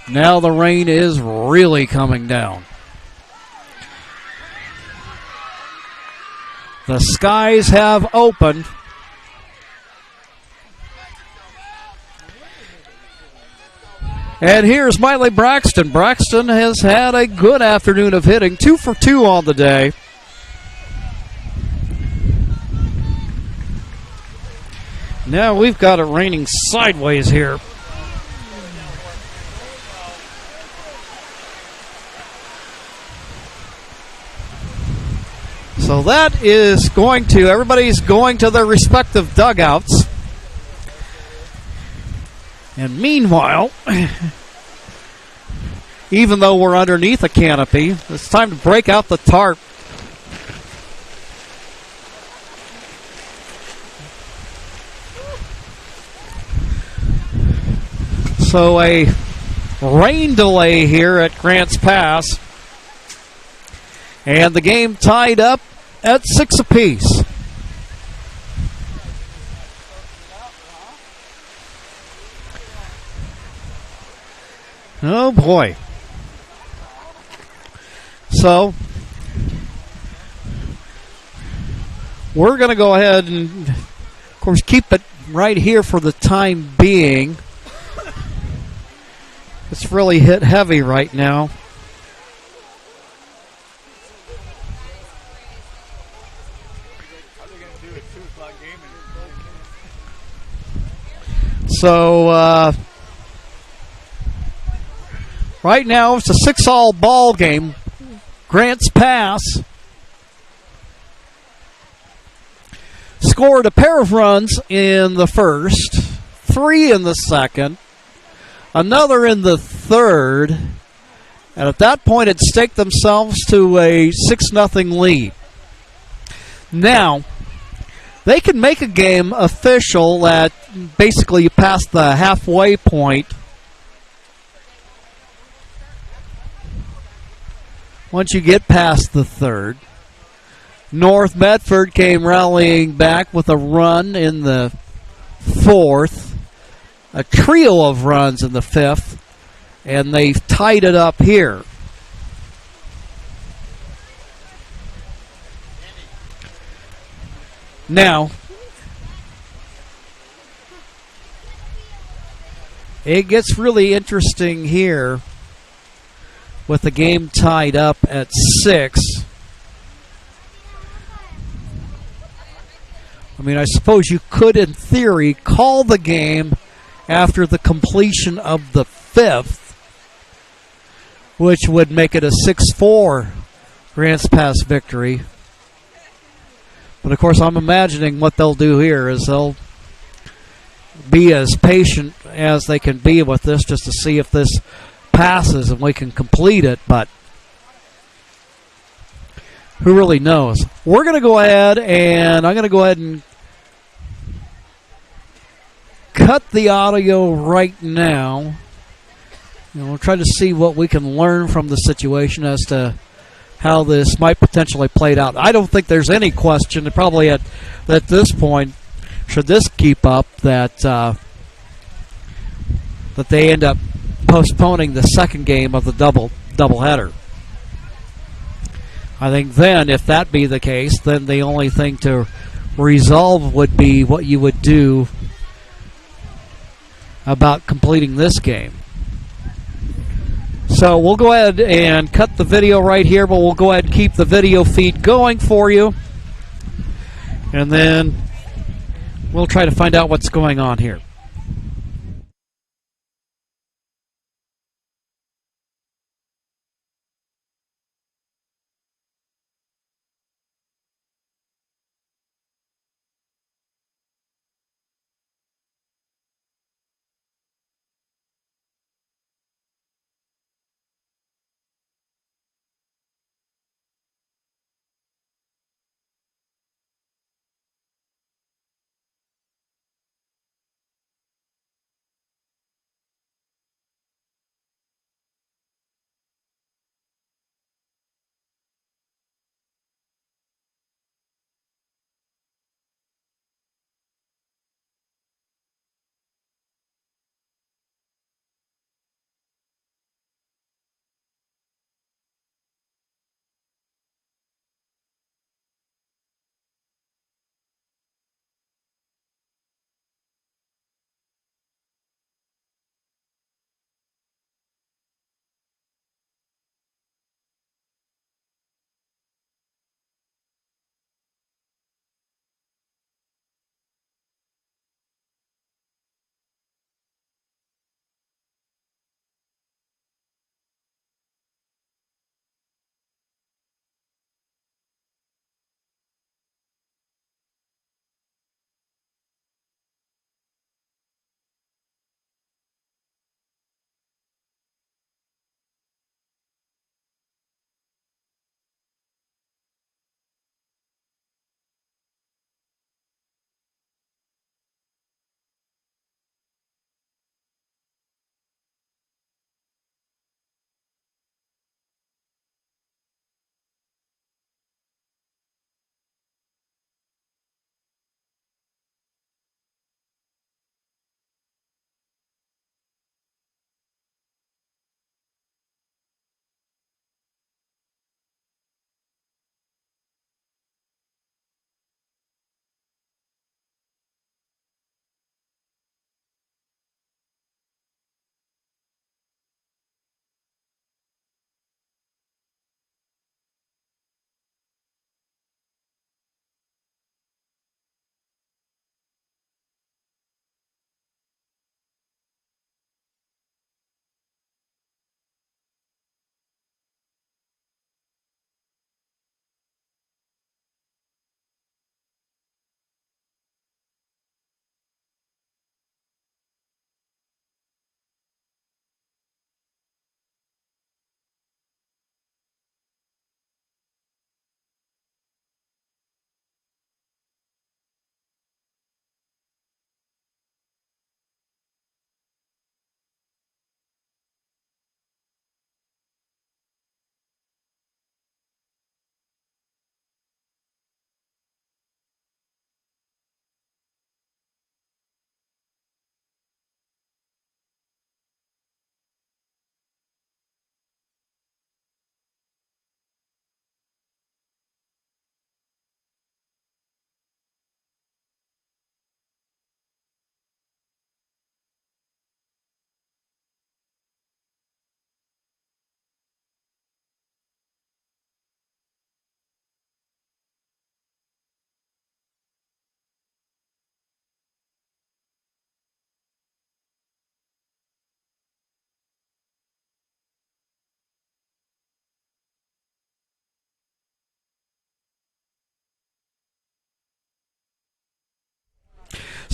Now the rain is really coming down. The skies have opened. And here's Miley Braxton. Braxton has had a good afternoon of hitting, 2 for 2 on the day. Now we've got it raining sideways here. So that is going to, everybody's going to their respective dugouts. And meanwhile, even though we're underneath a canopy, it's time to break out the tarp. So a rain delay here at Grants Pass. And the game tied up at 6 apiece. Oh boy. So we're going to go ahead and, of course, keep it right here for the time being. It's really hit heavy right now. So right now it's a 6-all ball game. Grants Pass scored a pair of runs in the first, 3 in the second, another in the third, and at that point it staked themselves to a 6-0 lead. Now, they can make a game official at basically past the halfway point. Once you get past the third. North Medford came rallying back with a run in the fourth, a trio of runs in the fifth, and they've tied it up here. Now, it gets really interesting here with the game tied up at 6. I mean, I suppose you could, in theory, call the game after the completion of the 5th, which would make it a 6-4 Grants Pass victory. But, of course, I'm imagining what they'll do here is they'll be as patient as they can be with this just to see if this passes and we can complete it. But who really knows? We're going to go ahead, and I'm going to go ahead and cut the audio right now. We'll try to see what we can learn from the situation as to how this might potentially play out. I don't think there's any question, probably at this point, should this keep up, that they end up postponing the second game of the doubleheader. I think then, if that be the case, then the only thing to resolve would be what you would do about completing this game. So we'll go ahead and cut the video right here, but we'll go ahead and keep the video feed going for you. And then we'll try to find out what's going on here.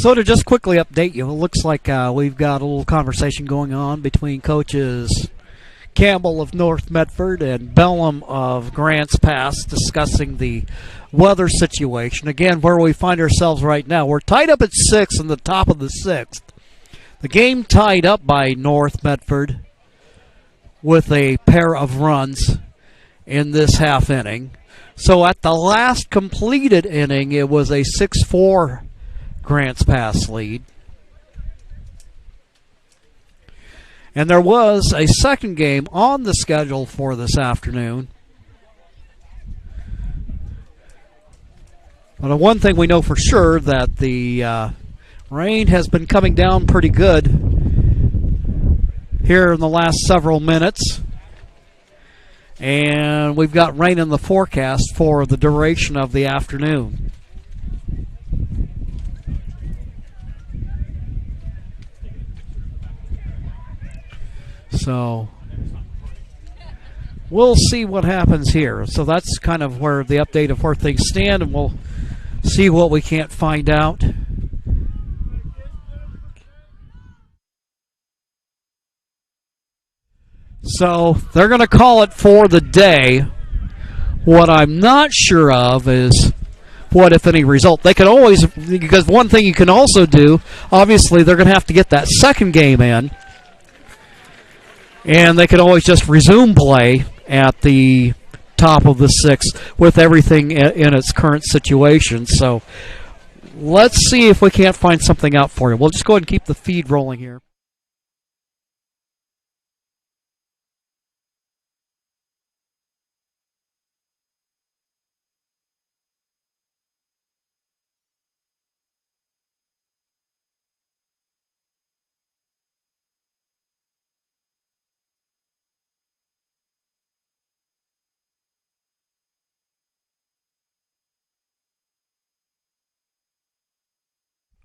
So to just quickly update you, it looks like we've got a little conversation going on between coaches Campbell of North Medford and Bellum of Grants Pass discussing the weather situation. Again, where we find ourselves right now, we're tied up at 6 in the top of the 6th. The game tied up by North Medford with a pair of runs in this half inning. So at the last completed inning, it was a 6-4 Grants Pass lead. And there was a second game on the schedule for this afternoon. But one thing we know for sure, that the rain has been coming down pretty good here in the last several minutes. And we've got rain in the forecast for the duration of the afternoon. So we'll see what happens here. So that's kind of where the update of where things stand, and we'll see what we can't find out. So they're going to call it for the day. What I'm not sure of is what, if any, result. They can always, because one thing you can also do, obviously they're going to have to get that second game in. And they can always just resume play at the top of the 6th with everything in its current situation. So let's see if we can't find something out for you. We'll just go ahead and keep the feed rolling here.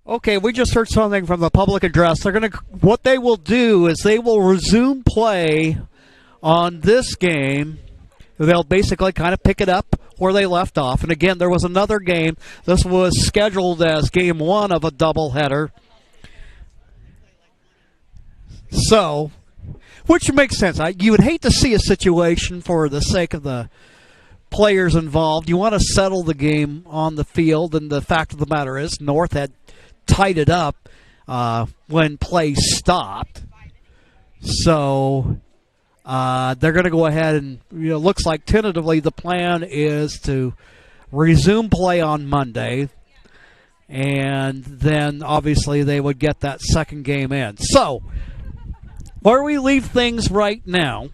Okay, we just heard something from the public address. What they will do is they will resume play on this game. They'll basically kind of pick it up where they left off. And again, there was another game. This was scheduled as game 1 of a doubleheader. So, which makes sense. You would hate to see a situation for the sake of the players involved. You want to settle the game on the field, and the fact of the matter is North had tied it up when play stopped. So they're going to go ahead and, looks like tentatively the plan is to resume play on Monday, and then obviously they would get that second game in. So where we leave things right now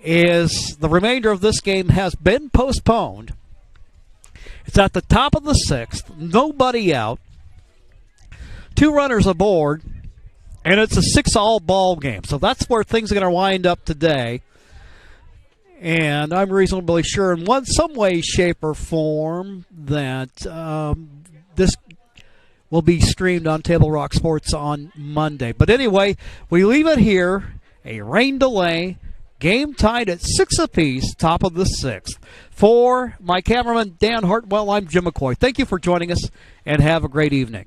is the remainder of this game has been postponed. It's at the top of the 6th, nobody out, 2 runners aboard, and it's a 6-all ball game. So that's where things are going to wind up today. And I'm reasonably sure in some way, shape, or form that this will be streamed on Table Rock Sports on Monday. But anyway, we leave it here, a rain delay. Game tied at 6 apiece, top of the 6th. For my cameraman, Dan Hartwell, I'm Jim McCoy. Thank you for joining us, and have a great evening.